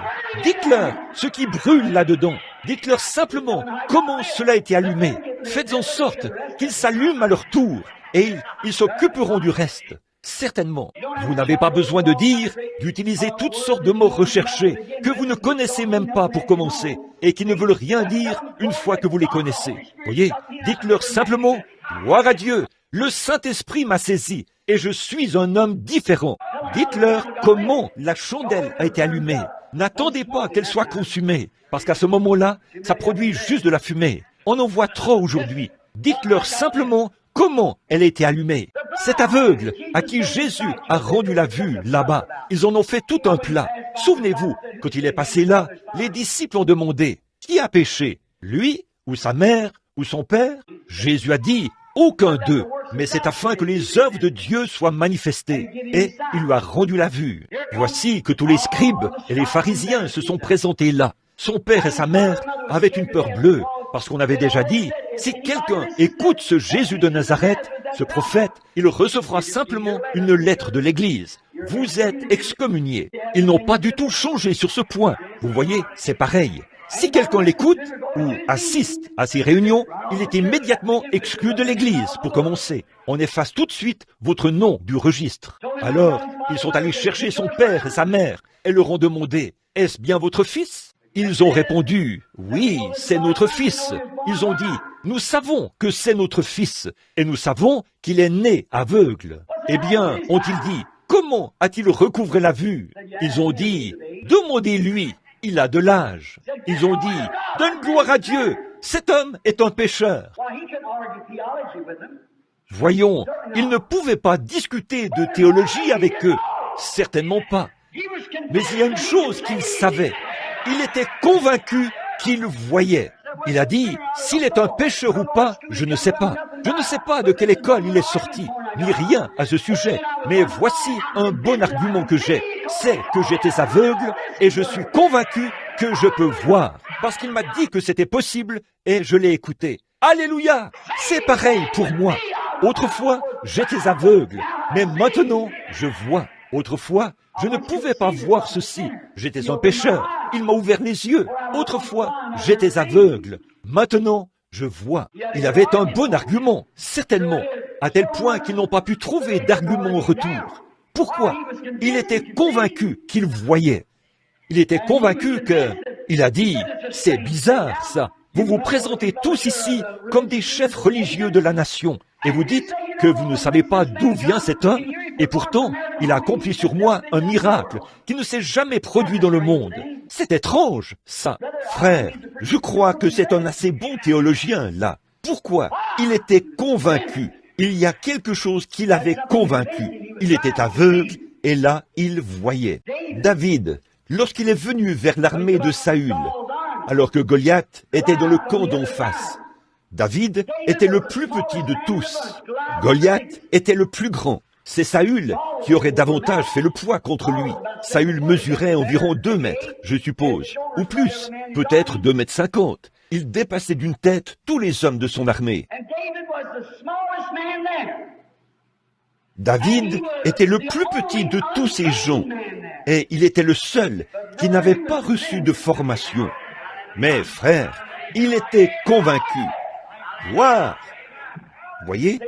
Dites-leur ce qui brûle là-dedans. Dites-leur simplement comment cela a été allumé. Faites en sorte qu'ils s'allument à leur tour et ils s'occuperont du reste. Certainement, vous n'avez pas besoin de dire, d'utiliser toutes sortes de mots recherchés que vous ne connaissez même pas pour commencer et qui ne veulent rien dire une fois que vous les connaissez. Voyez, dites-leur simplement, gloire à Dieu, le Saint-Esprit m'a saisi et je suis un homme différent. Dites-leur comment la chandelle a été allumée. N'attendez pas qu'elle soit consumée, parce qu'à ce moment-là, ça produit juste de la fumée. On en voit trop aujourd'hui. Dites-leur simplement comment elle a été allumée. Cet aveugle à qui Jésus a rendu la vue là-bas, ils en ont fait tout un plat. Souvenez-vous, quand il est passé là, les disciples ont demandé, qui a péché, lui ou sa mère ou son père? Jésus a dit, aucun d'eux, mais c'est afin que les œuvres de Dieu soient manifestées. Et il lui a rendu la vue. Voici que tous les scribes et les pharisiens se sont présentés là. Son père et sa mère avaient une peur bleue, parce qu'on avait déjà dit, si quelqu'un écoute ce Jésus de Nazareth, ce prophète, il recevra simplement une lettre de l'Église. Vous êtes excommuniés. Ils n'ont pas du tout changé sur ce point. Vous voyez, c'est pareil. Si quelqu'un l'écoute ou assiste à ces réunions, il est immédiatement exclu de l'Église. Pour commencer, on efface tout de suite votre nom du registre. Alors, ils sont allés chercher son père et sa mère et leur ont demandé, « Est-ce bien votre fils ?» Ils ont répondu, « Oui, c'est notre fils. » Ils ont dit, « Nous savons que c'est notre fils et nous savons qu'il est né aveugle. » Eh bien, ont-ils dit, « Comment a-t-il recouvré la vue ?» Ils ont dit, « Demandez-lui. Il a de l'âge. » Ils ont dit, « Donne gloire à Dieu, cet homme est un pécheur. » Voyons, ils ne pouvaient pas discuter de théologie avec eux. Certainement pas. Mais il y a une chose qu'il savait. Il était convaincu qu'il voyait. Il a dit, s'il est un pécheur ou pas, je ne sais pas. Je ne sais pas de quelle école il est sorti, ni rien à ce sujet. Mais voici un bon argument que j'ai. C'est que j'étais aveugle et je suis convaincu que je peux voir. Parce qu'il m'a dit que c'était possible et je l'ai écouté. Alléluia! C'est pareil pour moi. Autrefois, j'étais aveugle, mais maintenant, je vois. Autrefois, je ne pouvais pas voir ceci. J'étais un pécheur. Il m'a ouvert les yeux. Autrefois, j'étais aveugle. Maintenant, je vois. Il avait un bon argument, certainement, à tel point qu'ils n'ont pas pu trouver d'argument au retour. Pourquoi? Il était convaincu qu'il voyait. Il était convaincu que... Il a dit, c'est bizarre ça. Vous vous présentez tous ici comme des chefs religieux de la nation. Et vous dites que vous ne savez pas d'où vient cet homme. Et pourtant, il a accompli sur moi un miracle qui ne s'est jamais produit dans le monde. C'est étrange, ça. Frère, je crois que c'est un assez bon théologien, là. Pourquoi? Il était convaincu. Il y a quelque chose qui l'avait convaincu. Il était aveugle, et là, il voyait. David, lorsqu'il est venu vers l'armée de Saül, alors que Goliath était dans le camp d'en face, David était le plus petit de tous. Goliath était le plus grand. C'est Saül qui aurait davantage fait le poids contre lui. Saül mesurait environ 2 mètres, je suppose, ou plus, peut-être 2,50 mètres. Il dépassait d'une tête tous les hommes de son armée. David était le plus petit de tous ces gens, et il était le seul qui n'avait pas reçu de formation. Mais frère, il était convaincu. Gloire! Voyez,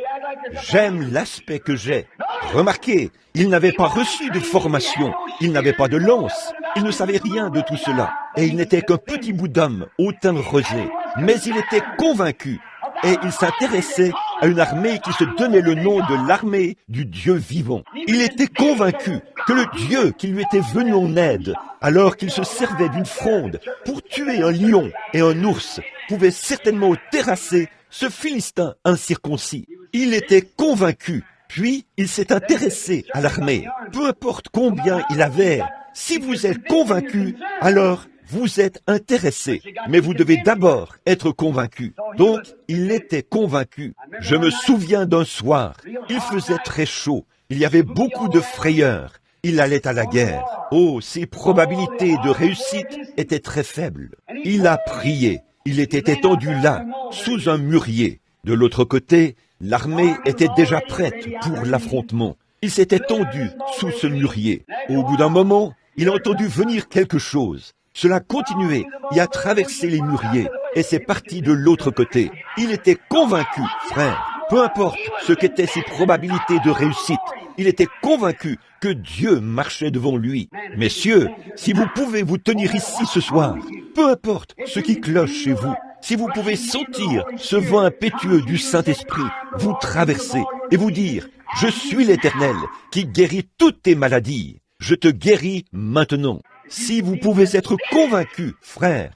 j'aime l'aspect que j'ai. Remarquez, il n'avait pas reçu de formation, il n'avait pas de lance, il ne savait rien de tout cela, et il n'était qu'un petit bout d'homme au teint rosé. Mais il était convaincu, et il s'intéressait à une armée qui se donnait le nom de l'armée du Dieu vivant. Il était convaincu que le Dieu qui lui était venu en aide, alors qu'il se servait d'une fronde pour tuer un lion et un ours, pouvait certainement terrasser ce Philistin incirconcis. Il était convaincu, puis il s'est intéressé à l'armée. Peu importe combien il avait, si vous êtes convaincu, alors vous êtes intéressé. Mais vous devez d'abord être convaincu. Donc, il était convaincu. Je me souviens d'un soir, il faisait très chaud, il y avait beaucoup de frayeur. Il allait à la guerre. Oh, ses probabilités de réussite étaient très faibles. Il a prié. Il était étendu là, sous un mûrier. De l'autre côté, l'armée était déjà prête pour l'affrontement. Il s'est étendu sous ce mûrier. Au bout d'un moment, il a entendu venir quelque chose. Cela continuait et a traversé les mûriers, et c'est parti de l'autre côté. Il était convaincu, frère. Peu importe ce qu'étaient ses probabilités de réussite, il était convaincu que Dieu marchait devant lui. Messieurs, si vous pouvez vous tenir ici ce soir, peu importe ce qui cloche chez vous, si vous pouvez sentir ce vent impétueux du Saint-Esprit vous traverser et vous dire, « Je suis l'Éternel qui guérit toutes tes maladies. Je te guéris maintenant. » Si vous pouvez être convaincu, frère,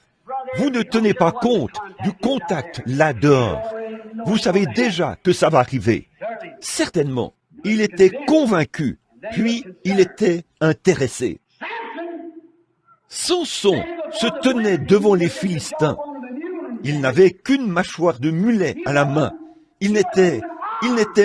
vous ne tenez pas compte du contact là dehors. Vous savez déjà que ça va arriver. Certainement, il était convaincu, puis il était intéressé. Samson se tenait devant les Philistins. Il n'avait qu'une mâchoire de mulet à la main. Il n'était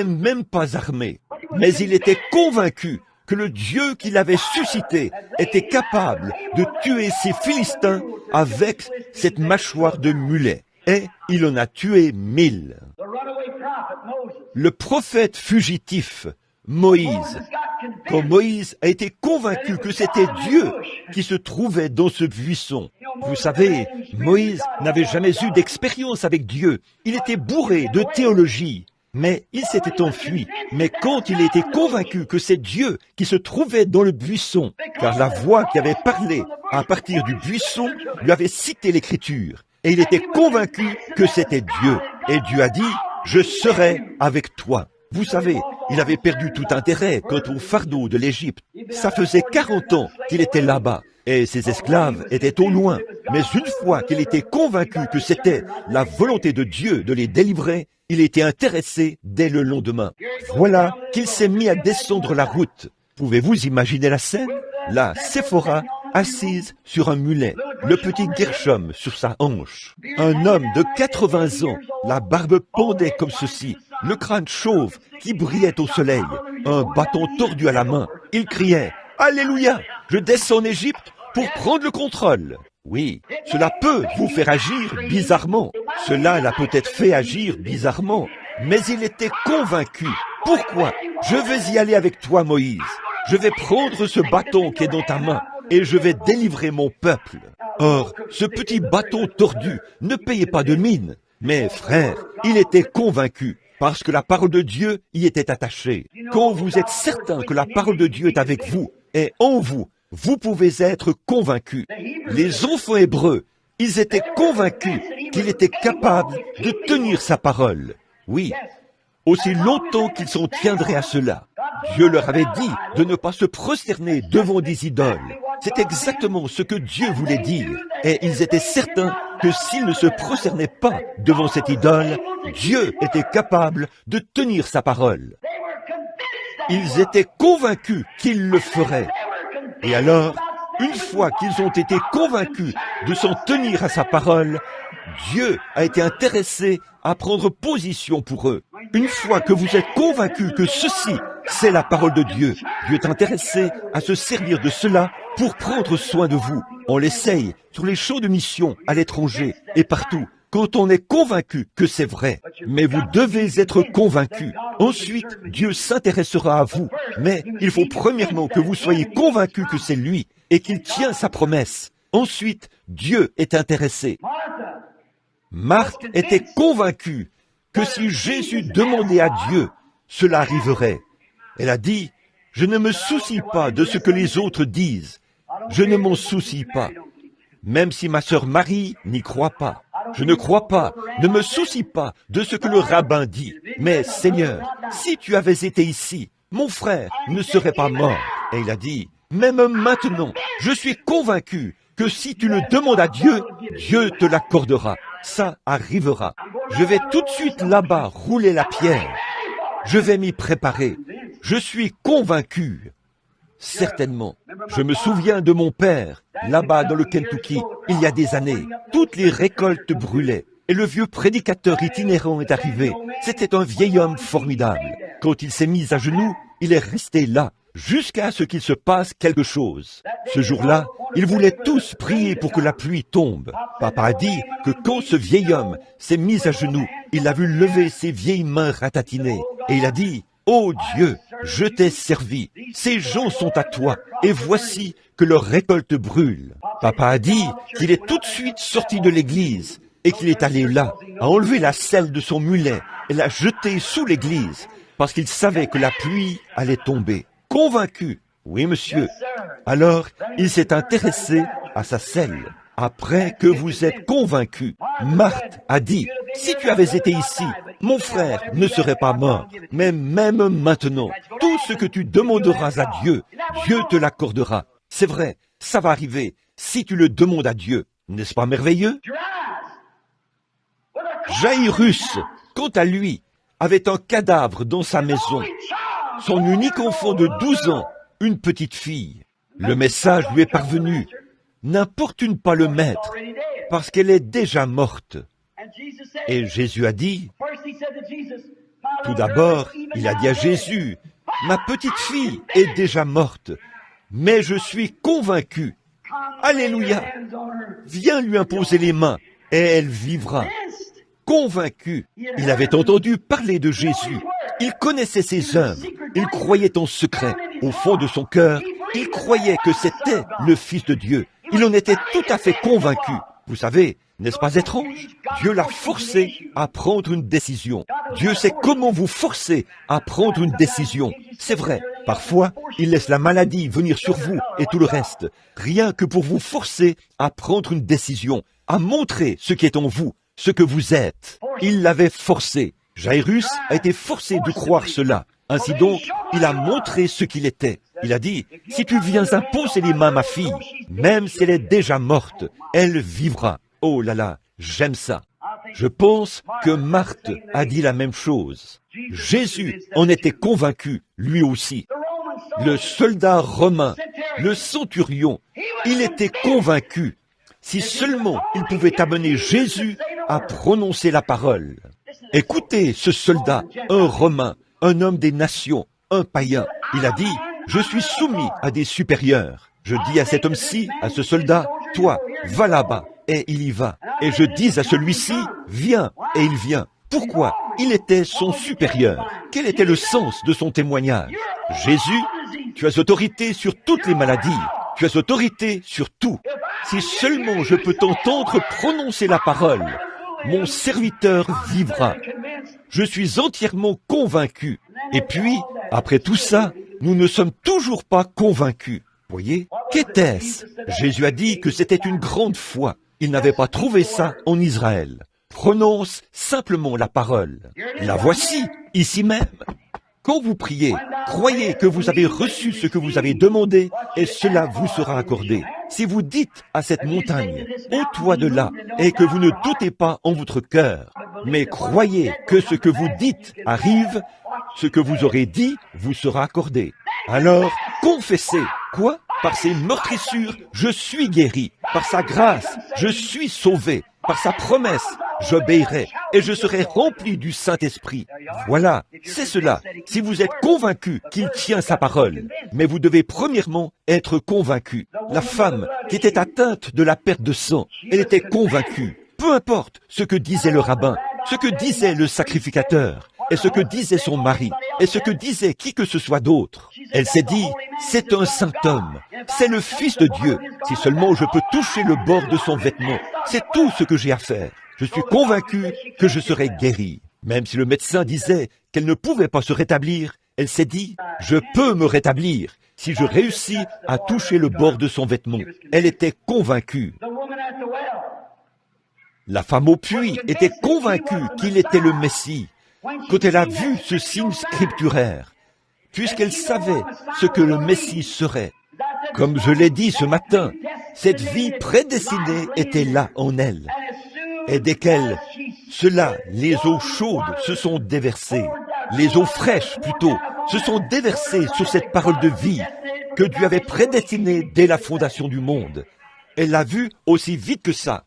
même pas armé. Mais il était convaincu que le Dieu qui l'avait suscité était capable de tuer ces Philistins avec cette mâchoire de mulet. Et il en a tué 1000. Le prophète fugitif, Moïse, quand Moïse a été convaincu que c'était Dieu qui se trouvait dans ce buisson. Vous savez, Moïse n'avait jamais eu d'expérience avec Dieu. Il était bourré de théologie. Mais il s'était enfui. Mais quand il était convaincu que c'est Dieu qui se trouvait dans le buisson, car la voix qui avait parlé à partir du buisson lui avait cité l'Écriture, et il était convaincu que c'était Dieu. Et Dieu a dit, « Je serai avec toi ». Vous savez, il avait perdu tout intérêt quant au fardeau de l'Égypte. Ça faisait 40 ans qu'il était là-bas, et ses esclaves étaient au loin. Mais une fois qu'il était convaincu que c'était la volonté de Dieu de les délivrer, il était intéressé dès le lendemain. Voilà qu'il s'est mis à descendre la route. Pouvez-vous imaginer la scène? Là, Séphora, assise sur un mulet, le petit Gershom sur sa hanche. Un homme de 80 ans, la barbe pendait comme ceci, le crâne chauve qui brillait au soleil, un bâton tordu à la main. Il criait « Alléluia, je descends en Égypte pour prendre le contrôle ». Oui, cela peut vous faire agir bizarrement. Cela l'a peut-être fait agir bizarrement. Mais il était convaincu. Pourquoi? Je vais y aller avec toi, Moïse. Je vais prendre ce bâton qui est dans ta main et je vais délivrer mon peuple. Or, ce petit bâton tordu ne payait pas de mine. Mais frère, il était convaincu parce que la parole de Dieu y était attachée. Quand vous êtes certain que la parole de Dieu est avec vous et en vous, vous pouvez être convaincus. Les enfants hébreux, ils étaient convaincus qu'il était capable de tenir sa parole. Oui, aussi longtemps qu'ils s'en tiendraient à cela. Dieu leur avait dit de ne pas se prosterner devant des idoles. C'est exactement ce que Dieu voulait dire. Et ils étaient certains que s'ils ne se prosternaient pas devant cette idole, Dieu était capable de tenir sa parole. Ils étaient convaincus qu'il le ferait. Et alors, une fois qu'ils ont été convaincus de s'en tenir à sa parole, Dieu a été intéressé à prendre position pour eux. Une fois que vous êtes convaincus que ceci, c'est la parole de Dieu, Dieu est intéressé à se servir de cela pour prendre soin de vous. On l'essaye sur les champs de mission, à l'étranger et partout, quand on est convaincu que c'est vrai. Mais vous devez être convaincus. Ensuite, Dieu s'intéressera à vous. Mais il faut premièrement que vous soyez convaincus que c'est lui et qu'il tient sa promesse. Ensuite, Dieu est intéressé. Marthe était convaincue que si Jésus demandait à Dieu, cela arriverait. Elle a dit, « Je ne me soucie pas de ce que les autres disent. Je ne m'en soucie pas. Même si ma sœur Marie n'y croit pas. Je ne crois pas, ne me soucie pas de ce que le rabbin dit. Mais Seigneur, si tu avais été ici, mon frère ne serait pas mort. » Et il a dit, « Même maintenant, je suis convaincu que si tu le demandes à Dieu, Dieu te l'accordera. Ça arrivera. Je vais tout de suite là-bas rouler la pierre. Je vais m'y préparer. Je suis convaincu. » Certainement. Je me souviens de mon père, là-bas dans le Kentucky, il y a des années. Toutes les récoltes brûlaient. Et le vieux prédicateur itinérant est arrivé. C'était un vieil homme formidable. Quand il s'est mis à genoux, il est resté là, jusqu'à ce qu'il se passe quelque chose. Ce jour-là, ils voulaient tous prier pour que la pluie tombe. Papa a dit que quand ce vieil homme s'est mis à genoux, il a vu lever ses vieilles mains ratatinées. Et il a dit, « Oh Dieu, je t'ai servi, ces gens sont à toi, et voici que leur récolte brûle. » Papa a dit qu'il est tout de suite sorti de l'église, et qu'il est allé là, a enlevé la selle de son mulet, et l'a jetée sous l'église, parce qu'il savait que la pluie allait tomber. Convaincu, oui monsieur. Alors, il s'est intéressé à sa selle. Après que vous êtes convaincu, Marthe a dit, « Si tu avais été ici, mon frère ne serait pas mort. Mais même maintenant, tout ce que tu demanderas à Dieu, Dieu te l'accordera. » C'est vrai, ça va arriver si tu le demandes à Dieu. N'est-ce pas merveilleux? Jaïrus, quant à lui, avait un cadavre dans sa maison. Son unique enfant de 12 ans, une petite fille. Le message lui est parvenu. N'importune pas le maître, parce qu'elle est déjà morte. Et Jésus a dit, tout d'abord, il a dit à Jésus, ma petite fille est déjà morte, mais je suis convaincu. Alléluia! Viens lui imposer les mains, et elle vivra. Convaincu, il avait entendu parler de Jésus. Il connaissait ses œuvres. Il croyait en secret. Au fond de son cœur, il croyait que c'était le Fils de Dieu. Il en était tout à fait convaincu. Vous savez, n'est-ce pas étrange? Dieu l'a forcé à prendre une décision. Dieu sait comment vous forcer à prendre une décision. C'est vrai, parfois, il laisse la maladie venir sur vous et tout le reste, rien que pour vous forcer à prendre une décision, à montrer ce qui est en vous, ce que vous êtes. Il l'avait forcé. Jaïrus a été forcé de croire cela. Ainsi donc, il a montré ce qu'il était. Il a dit, si tu viens imposer les mains à ma fille, même si elle est déjà morte, elle vivra. Oh là là, j'aime ça. Je pense que Marthe a dit la même chose. Jésus en était convaincu, lui aussi. Le soldat romain, le centurion, il était convaincu. Si seulement il pouvait amener Jésus à prononcer la parole. Écoutez ce soldat, un Romain, un homme des nations, un païen. Il a dit, je suis soumis à des supérieurs. Je dis à cet homme-ci, à ce soldat, toi, va là-bas, et il y va. Et je dis à celui-ci, viens, et il vient. Pourquoi? Il était son supérieur. Quel était le sens de son témoignage? Jésus, tu as autorité sur toutes les maladies. Tu as autorité sur tout. Si seulement je peux t'entendre prononcer la parole, mon serviteur vivra. Je suis entièrement convaincu. Et puis, après tout ça, nous ne sommes toujours pas convaincus. Voyez, qu'était-ce? Jésus a dit que c'était une grande foi. Il n'avait pas trouvé ça en Israël. Prononce simplement la parole. La voici, ici même. Quand vous priez, croyez que vous avez reçu ce que vous avez demandé et cela vous sera accordé. Si vous dites à cette montagne, ôte-toi de là, et que vous ne doutez pas en votre cœur, mais croyez que ce que vous dites arrive, ce que vous aurez dit vous sera accordé. Alors, confessez. Quoi? Par ses meurtrissures, je suis guéri. Par sa grâce, je suis sauvé. Par sa promesse, j'obéirai et je serai rempli du Saint-Esprit. Voilà, c'est cela. Si vous êtes convaincu qu'il tient sa parole, mais vous devez premièrement être convaincu. La femme qui était atteinte de la perte de sang, elle était convaincue. Peu importe ce que disait le rabbin, ce que disait le sacrificateur, et ce que disait son mari, et ce que disait qui que ce soit d'autre. Elle s'est dit, c'est un saint homme, c'est le Fils de Dieu. Si seulement je peux toucher le bord de son vêtement, c'est tout ce que j'ai à faire. Je suis convaincu que je serai guéri. Même si le médecin disait qu'elle ne pouvait pas se rétablir, elle s'est dit, je peux me rétablir si je réussis à toucher le bord de son vêtement. Elle était convaincue. La femme au puits était convaincue qu'il était le Messie. Quand elle a vu ce signe scripturaire, puisqu'elle savait ce que le Messie serait. Comme je l'ai dit ce matin, cette vie prédestinée était là en elle. Et dès qu'elle, les eaux chaudes se sont déversées, les eaux fraîches plutôt, se sont déversées sur cette parole de vie que Dieu avait prédestinée dès la fondation du monde. Elle l'a vue aussi vite que ça.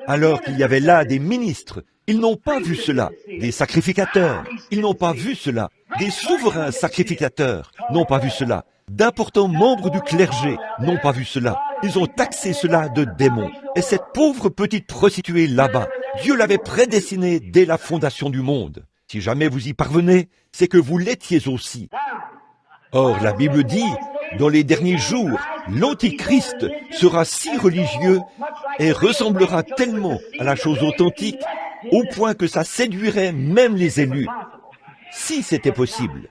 Alors qu'il y avait là des ministres, ils n'ont pas vu cela. Des sacrificateurs, ils n'ont pas vu cela. Des souverains sacrificateurs n'ont pas vu cela. D'importants membres du clergé n'ont pas vu cela. Ils ont taxé cela de démons. Et cette pauvre petite prostituée là-bas, Dieu l'avait prédestinée dès la fondation du monde. Si jamais vous y parvenez, c'est que vous l'étiez aussi. Or, la Bible dit, dans les derniers jours, l'Antichrist sera si religieux et ressemblera tellement à la chose authentique au point que ça séduirait même les élus. si c'était possible.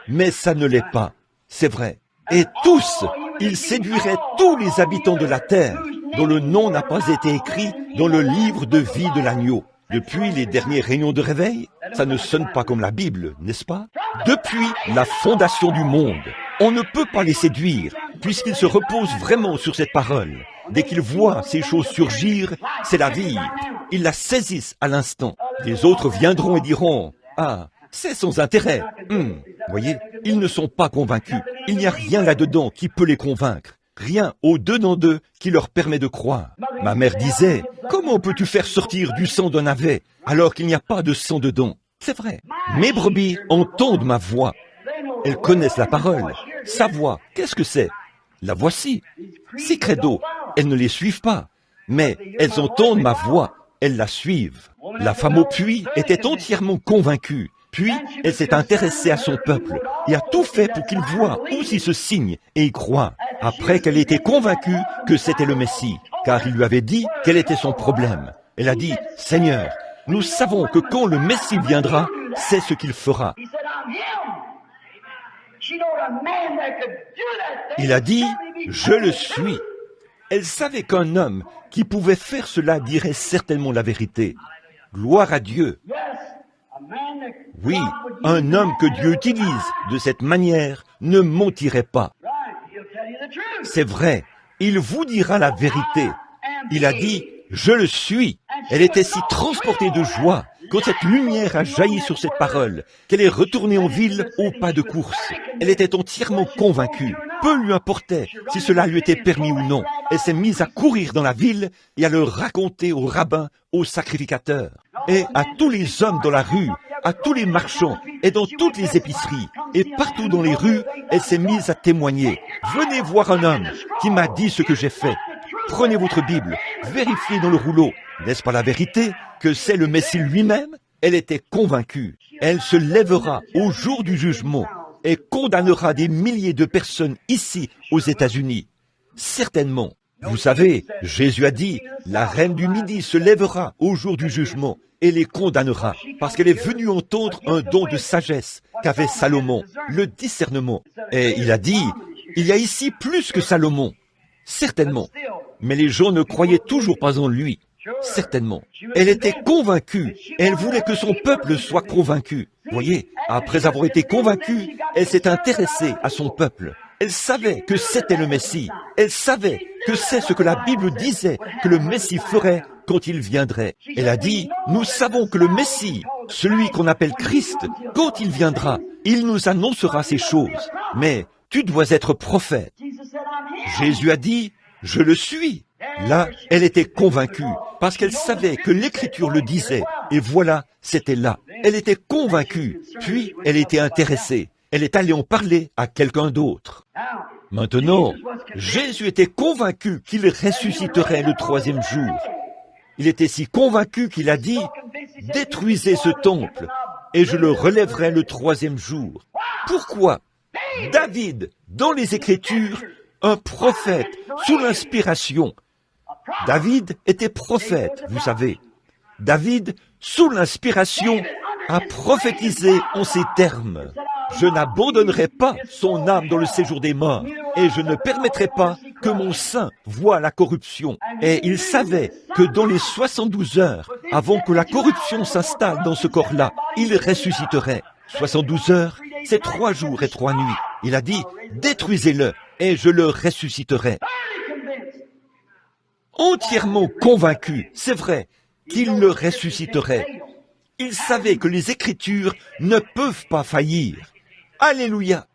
Mais ça ne l'est pas, c'est vrai. Et tous, ils séduiraient tous les habitants de la terre, dont le nom n'a pas été écrit dans le livre de vie de l'agneau. Depuis les derniers réunions de réveil, ça ne sonne pas comme la Bible, n'est-ce pas? Depuis la fondation du monde, on ne peut pas les séduire, puisqu'ils se reposent vraiment sur cette parole. Dès qu'ils voient ces choses surgir, c'est la vie. Ils la saisissent à l'instant. Les autres viendront et diront, « Ah, c'est sans intérêt. Voyez, ils ne sont pas convaincus. Il n'y a rien là-dedans qui peut les convaincre. Rien au-dedans d'eux qui leur permet de croire. Ma mère disait, « Comment peux-tu faire sortir du sang d'un navet alors qu'il n'y a pas de sang dedans ?» C'est vrai. Mes brebis entendent ma voix. Elles connaissent la parole. Sa voix, qu'est-ce que c'est? La voici. Si credo, elles ne les suivent pas. Mais elles entendent ma voix. Elles la suivent. La femme au puits était entièrement convaincue. Puis, elle s'est intéressée à son peuple et a tout fait pour qu'il voie aussi ce signe et y croit. Après qu'elle était convaincue que c'était le Messie, car il lui avait dit quel était son problème. Elle a dit, « Seigneur, nous savons que quand le Messie viendra, c'est ce qu'il fera. » Il a dit, « Je le suis. » Elle savait qu'un homme qui pouvait faire cela dirait certainement la vérité. Gloire à Dieu. Oui, un homme que Dieu utilise de cette manière ne mentirait pas. C'est vrai, il vous dira la vérité. Il a dit, « Je le suis. » Elle était si transportée de joie quand cette lumière a jailli sur cette parole, qu'elle est retournée en ville au pas de course. Elle était entièrement convaincue. Peu lui importait si cela lui était permis ou non. Elle s'est mise à courir dans la ville et à le raconter aux rabbins, aux sacrificateurs, et à tous les hommes dans la rue, à tous les marchands et dans toutes les épiceries. Et partout dans les rues, elle s'est mise à témoigner. « Venez voir un homme qui m'a dit ce que j'ai fait. Prenez votre Bible, vérifiez dans le rouleau. N'est-ce pas la vérité que c'est le Messie lui-même? » Elle était convaincue. Elle se lèvera au jour du jugement et condamnera des milliers de personnes ici aux États-Unis. Certainement. Vous savez, Jésus a dit, la reine du Midi se lèvera au jour du jugement et les condamnera, parce qu'elle est venue entendre un don de sagesse qu'avait Salomon, le discernement. Et il a dit, il y a ici plus que Salomon. Certainement. Mais les gens ne croyaient toujours pas en lui. Certainement. Elle était convaincue. Elle voulait que son peuple soit convaincu. Voyez, après avoir été convaincue, elle s'est intéressée à son peuple. Elle savait que c'était le Messie. Elle savait que c'est ce que la Bible disait que le Messie ferait quand il viendrait. Elle a dit, nous savons que le Messie, celui qu'on appelle Christ, quand il viendra, il nous annoncera ces choses. Mais tu dois être prophète. Jésus a dit, je le suis. Là, elle était convaincue, parce qu'elle savait que l'Écriture le disait. Et voilà, c'était là. Elle était convaincue, puis elle était intéressée. Elle est allée en parler à quelqu'un d'autre. Maintenant, Jésus était convaincu qu'il ressusciterait le troisième jour. Il était si convaincu qu'il a dit, « Détruisez ce temple, et je le relèverai le troisième jour. » Pourquoi? David, dans les Écritures, un prophète, sous l'inspiration. David était prophète, vous savez. David, sous l'inspiration, a prophétisé en ces termes. Je n'abandonnerai pas son âme dans le séjour des morts, et je ne permettrai pas que mon sein voie la corruption. Et il savait que dans les 72 heures, avant que la corruption s'installe dans ce corps-là, il ressusciterait. 72 heures, c'est 3 jours et 3 nuits. Il a dit, détruisez-le, et je le ressusciterai. Entièrement convaincu, c'est vrai, qu'il le ressusciterait. Il savait que les Écritures ne peuvent pas faillir. Alléluia!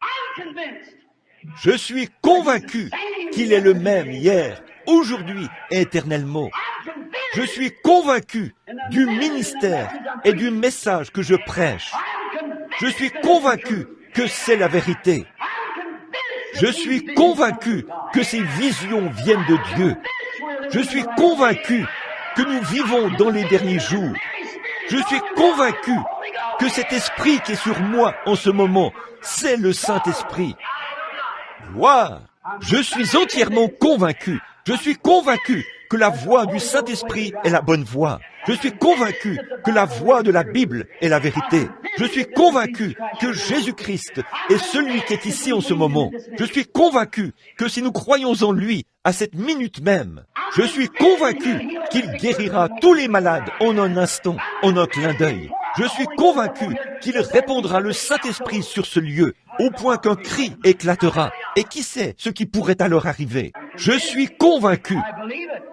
Je suis convaincu qu'il est le même hier, aujourd'hui et éternellement. Je suis convaincu du ministère et du message que je prêche. Je suis convaincu que c'est la vérité. Je suis convaincu que ces visions viennent de Dieu. Je suis convaincu que nous vivons dans les derniers jours. Je suis convaincu que cet esprit qui est sur moi en ce moment, c'est le Saint-Esprit. Gloire! Je suis entièrement convaincu. Je suis convaincu que la voix du Saint-Esprit est la bonne voix. Je suis convaincu que la voix de la Bible est la vérité. Je suis convaincu que Jésus-Christ est celui qui est ici en ce moment. Je suis convaincu que si nous croyons en lui, à cette minute même, je suis convaincu qu'il guérira tous les malades en un instant, en un clin d'œil. Je suis convaincu qu'il répandra le Saint-Esprit sur ce lieu, au point qu'un cri éclatera. Et qui sait ce qui pourrait alors arriver? Je suis convaincu.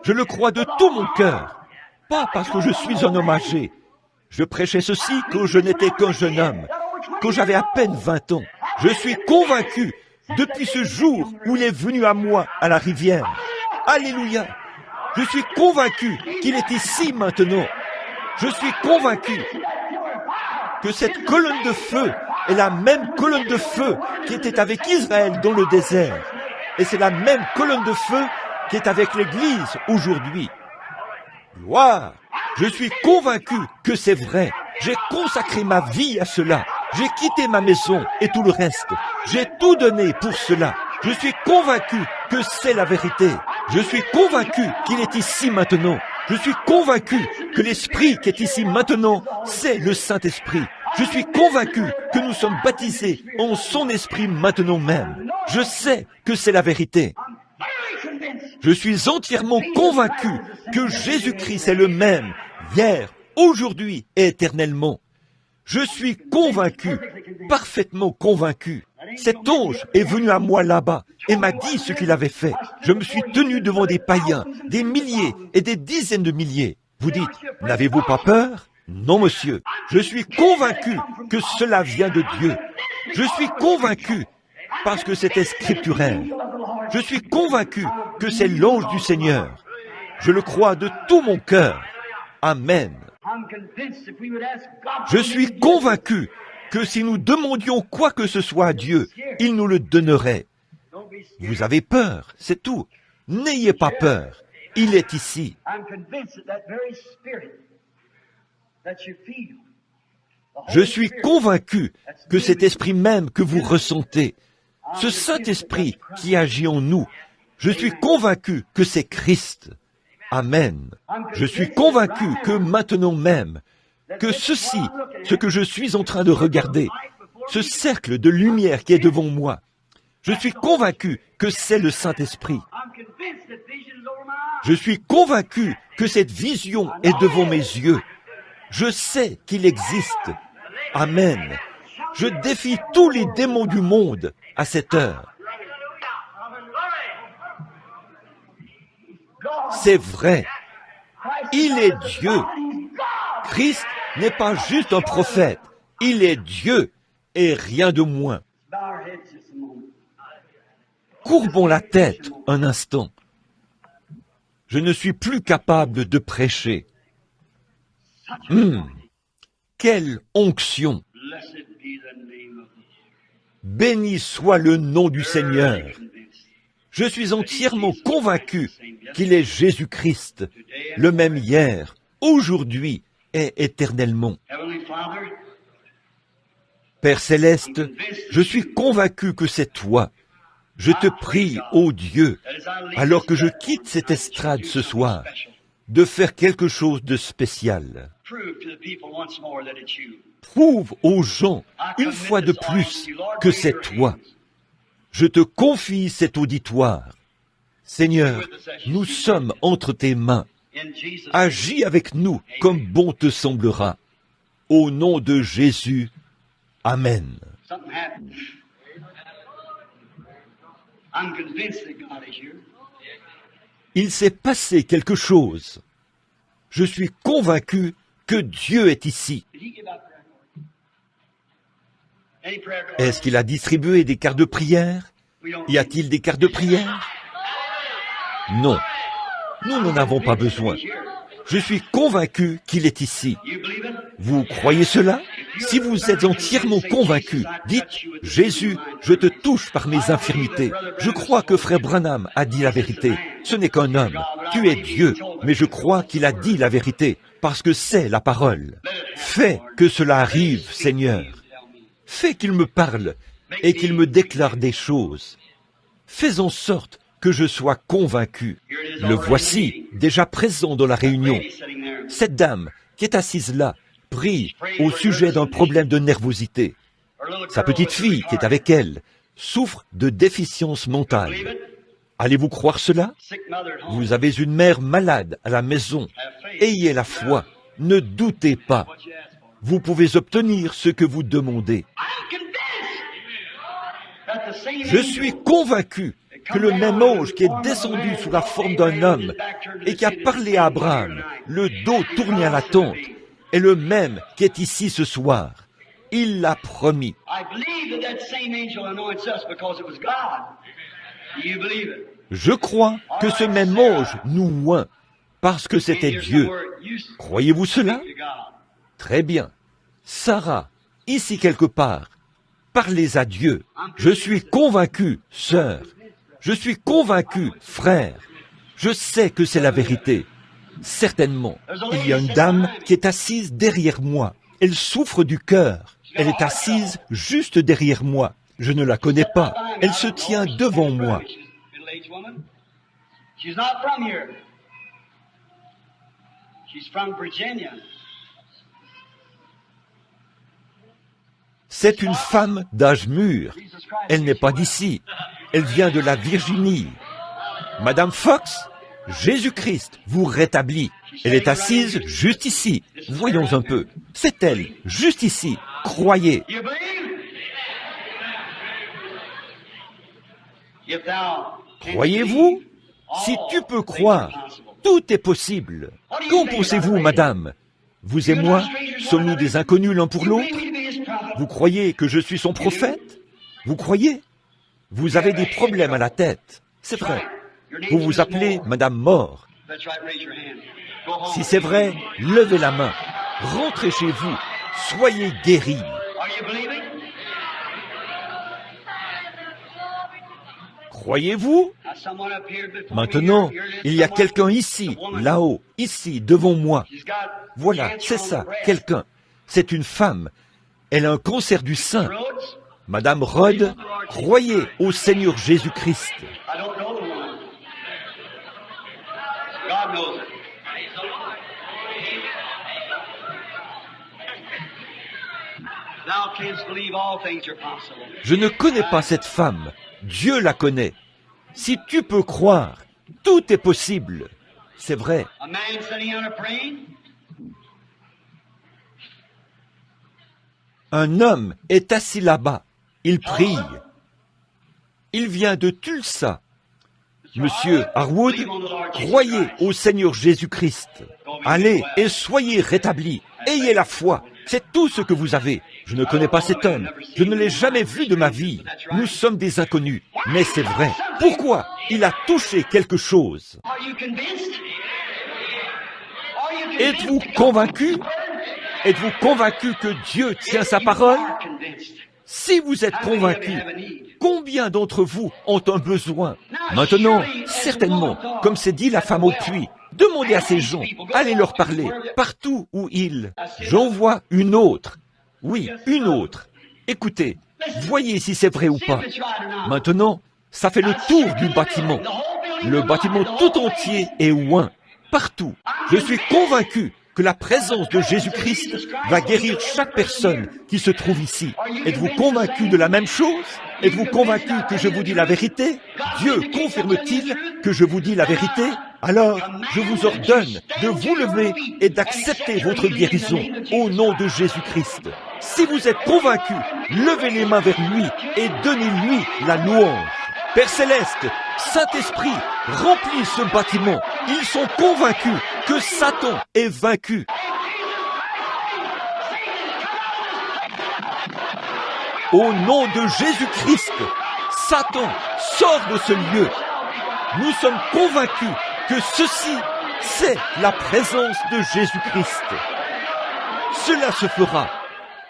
Je le crois de tout mon cœur. Pas parce que je suis un homme âgé. Je prêchais ceci quand je n'étais qu'un jeune homme, quand j'avais à peine 20 ans. Je suis convaincu depuis ce jour où il est venu à moi à la rivière. Alléluia! Je suis convaincu qu'il est ici maintenant. Je suis convaincu que cette colonne de feu est la même colonne de feu qui était avec Israël dans le désert. Et c'est la même colonne de feu qui est avec l'Église aujourd'hui. Gloire! Je suis convaincu que c'est vrai. J'ai consacré ma vie à cela. J'ai quitté ma maison et tout le reste. J'ai tout donné pour cela. Je suis convaincu que c'est la vérité. Je suis convaincu qu'il est ici maintenant. Je suis convaincu que l'Esprit qui est ici maintenant, c'est le Saint-Esprit. Je suis convaincu que nous sommes baptisés en son Esprit maintenant même. Je sais que c'est la vérité. Je suis entièrement convaincu que Jésus-Christ est le même, hier, aujourd'hui et éternellement. Je suis convaincu, parfaitement convaincu. Cet ange est venu à moi là-bas et m'a dit ce qu'il avait fait. Je me suis tenu devant des païens, des milliers et des dizaines de milliers. Vous dites, n'avez-vous pas peur? Non, monsieur. Je suis convaincu que cela vient de Dieu. Je suis convaincu parce que c'était scripturaire. Je suis convaincu que c'est l'ange du Seigneur. Je le crois de tout mon cœur. Amen. Je suis convaincu que si nous demandions quoi que ce soit à Dieu, il nous le donnerait. Vous avez peur, c'est tout. N'ayez pas peur. Il est ici. Je suis convaincu que cet esprit même que vous ressentez, ce Saint-Esprit qui agit en nous, je suis convaincu que c'est Christ. Amen. Je suis convaincu que maintenant même, que ceci, ce que je suis en train de regarder, ce cercle de lumière qui est devant moi, je suis convaincu que c'est le Saint-Esprit. Je suis convaincu que cette vision est devant mes yeux. Je sais qu'il existe. Amen. Je défie tous les démons du monde à cette heure. C'est vrai. Il est Dieu. Christ n'est pas juste un prophète. Il est Dieu et rien de moins. Courbons la tête un instant. Je ne suis plus capable de prêcher. Quelle onction! Béni soit le nom du Seigneur. Je suis entièrement convaincu qu'il est Jésus-Christ, le même hier, aujourd'hui et éternellement. Père Céleste, je suis convaincu que c'est toi. Je te prie, ô Dieu, alors que je quitte cette estrade ce soir, de faire quelque chose de spécial. Prouve aux gens, une fois de plus, que c'est toi. Je te confie cet auditoire. Seigneur, nous sommes entre tes mains. Agis avec nous comme bon te semblera. Au nom de Jésus, Amen. Il s'est passé quelque chose. Je suis convaincu que Dieu est ici. Est-ce qu'il a distribué des cartes de prière? Y a-t-il des cartes de prière? Non. Nous n'en avons pas besoin. Je suis convaincu qu'il est ici. Vous croyez cela? Si vous êtes entièrement convaincu, dites, Jésus, je te touche par mes infirmités. Je crois que frère Branham a dit la vérité. Ce n'est qu'un homme. Tu es Dieu, mais je crois qu'il a dit la vérité, parce que c'est la parole. Fais que cela arrive, Seigneur. Fais qu'il me parle et qu'il me déclare des choses. Fais en sorte que je sois convaincu. Le voici, déjà présent dans la réunion. Cette dame qui est assise là, prie au sujet d'un problème de nervosité. Sa petite fille, qui est avec elle, souffre de déficience mentale. Allez-vous croire cela? Vous avez une mère malade à la maison. Ayez la foi. Ne doutez pas. Vous pouvez obtenir ce que vous demandez. Je suis convaincu que le même ange qui est descendu sous la forme d'un homme et qui a parlé à Abraham, le dos tourné à la tente, est le même qui est ici ce soir. Il l'a promis. Je crois que ce même ange nous oint parce que c'était Dieu. Croyez-vous cela? Très bien. Sarah, ici quelque part, parlez à Dieu. Je suis convaincu, sœur. Je suis convaincu, frère. Je sais que c'est la vérité. Certainement. Il y a une dame qui est assise derrière moi. Elle souffre du cœur. Elle est assise juste derrière moi. Je ne la connais pas. Elle se tient devant moi. C'est une femme d'âge mûr. Elle n'est pas d'ici. Elle vient de la Virginie. Madame Fox, Jésus-Christ vous rétablit. Elle est assise juste ici. Voyons un peu. C'est elle, juste ici. Croyez. Croyez-vous? Si tu peux croire, tout est possible. Qu'en pensez-vous, madame? Vous et moi, sommes-nous des inconnus l'un pour l'autre? Vous croyez que je suis son prophète? Vous croyez? Vous avez des problèmes à la tête. C'est vrai. Vous vous appelez Madame Moore. Si c'est vrai, levez la main. Rentrez chez vous. Soyez guéris. Croyez-vous? Maintenant, il y a quelqu'un ici, là-haut, ici, devant moi. Voilà, c'est ça, quelqu'un. C'est une femme. Elle a un cancer du sein. Madame Rod, croyez au Seigneur Jésus-Christ. Je ne connais pas cette femme. Dieu la connaît. Si tu peux croire, tout est possible. C'est vrai. Un homme est assis là-bas. Il prie. Il vient de Tulsa. Monsieur Harwood, croyez au Seigneur Jésus-Christ. Allez et soyez rétablis. Ayez la foi. C'est tout ce que vous avez. Je ne connais pas cet homme. Je ne l'ai jamais vu de ma vie. Nous sommes des inconnus. Mais c'est vrai. Pourquoi? Il a touché quelque chose. Êtes-vous convaincu? Êtes-vous convaincu que Dieu tient sa parole? Si vous êtes convaincu, combien d'entre vous ont un besoin? Maintenant, certainement, comme c'est dit la femme au puits, demandez à ces gens, allez leur parler, partout où ils. J'en vois une autre. Oui, une autre. Écoutez, voyez si c'est vrai ou pas. Maintenant, ça fait le tour du bâtiment. Le bâtiment tout entier est oint, partout. Je suis convaincu que la présence de Jésus-Christ va guérir chaque personne qui se trouve ici. Êtes-vous convaincu de la même chose? Êtes-vous convaincu que je vous dis la vérité? Dieu confirme-t-il que je vous dis la vérité? Alors, je vous ordonne de vous lever et d'accepter votre guérison au nom de Jésus-Christ. Si vous êtes convaincu, levez les mains vers lui et donnez-lui la louange. Père Céleste, Saint-Esprit, remplis ce bâtiment. Ils sont convaincus que Satan est vaincu. Au nom de Jésus-Christ, Satan, sort de ce lieu. Nous sommes convaincus que ceci, c'est la présence de Jésus-Christ. Cela se fera.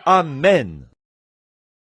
Amen.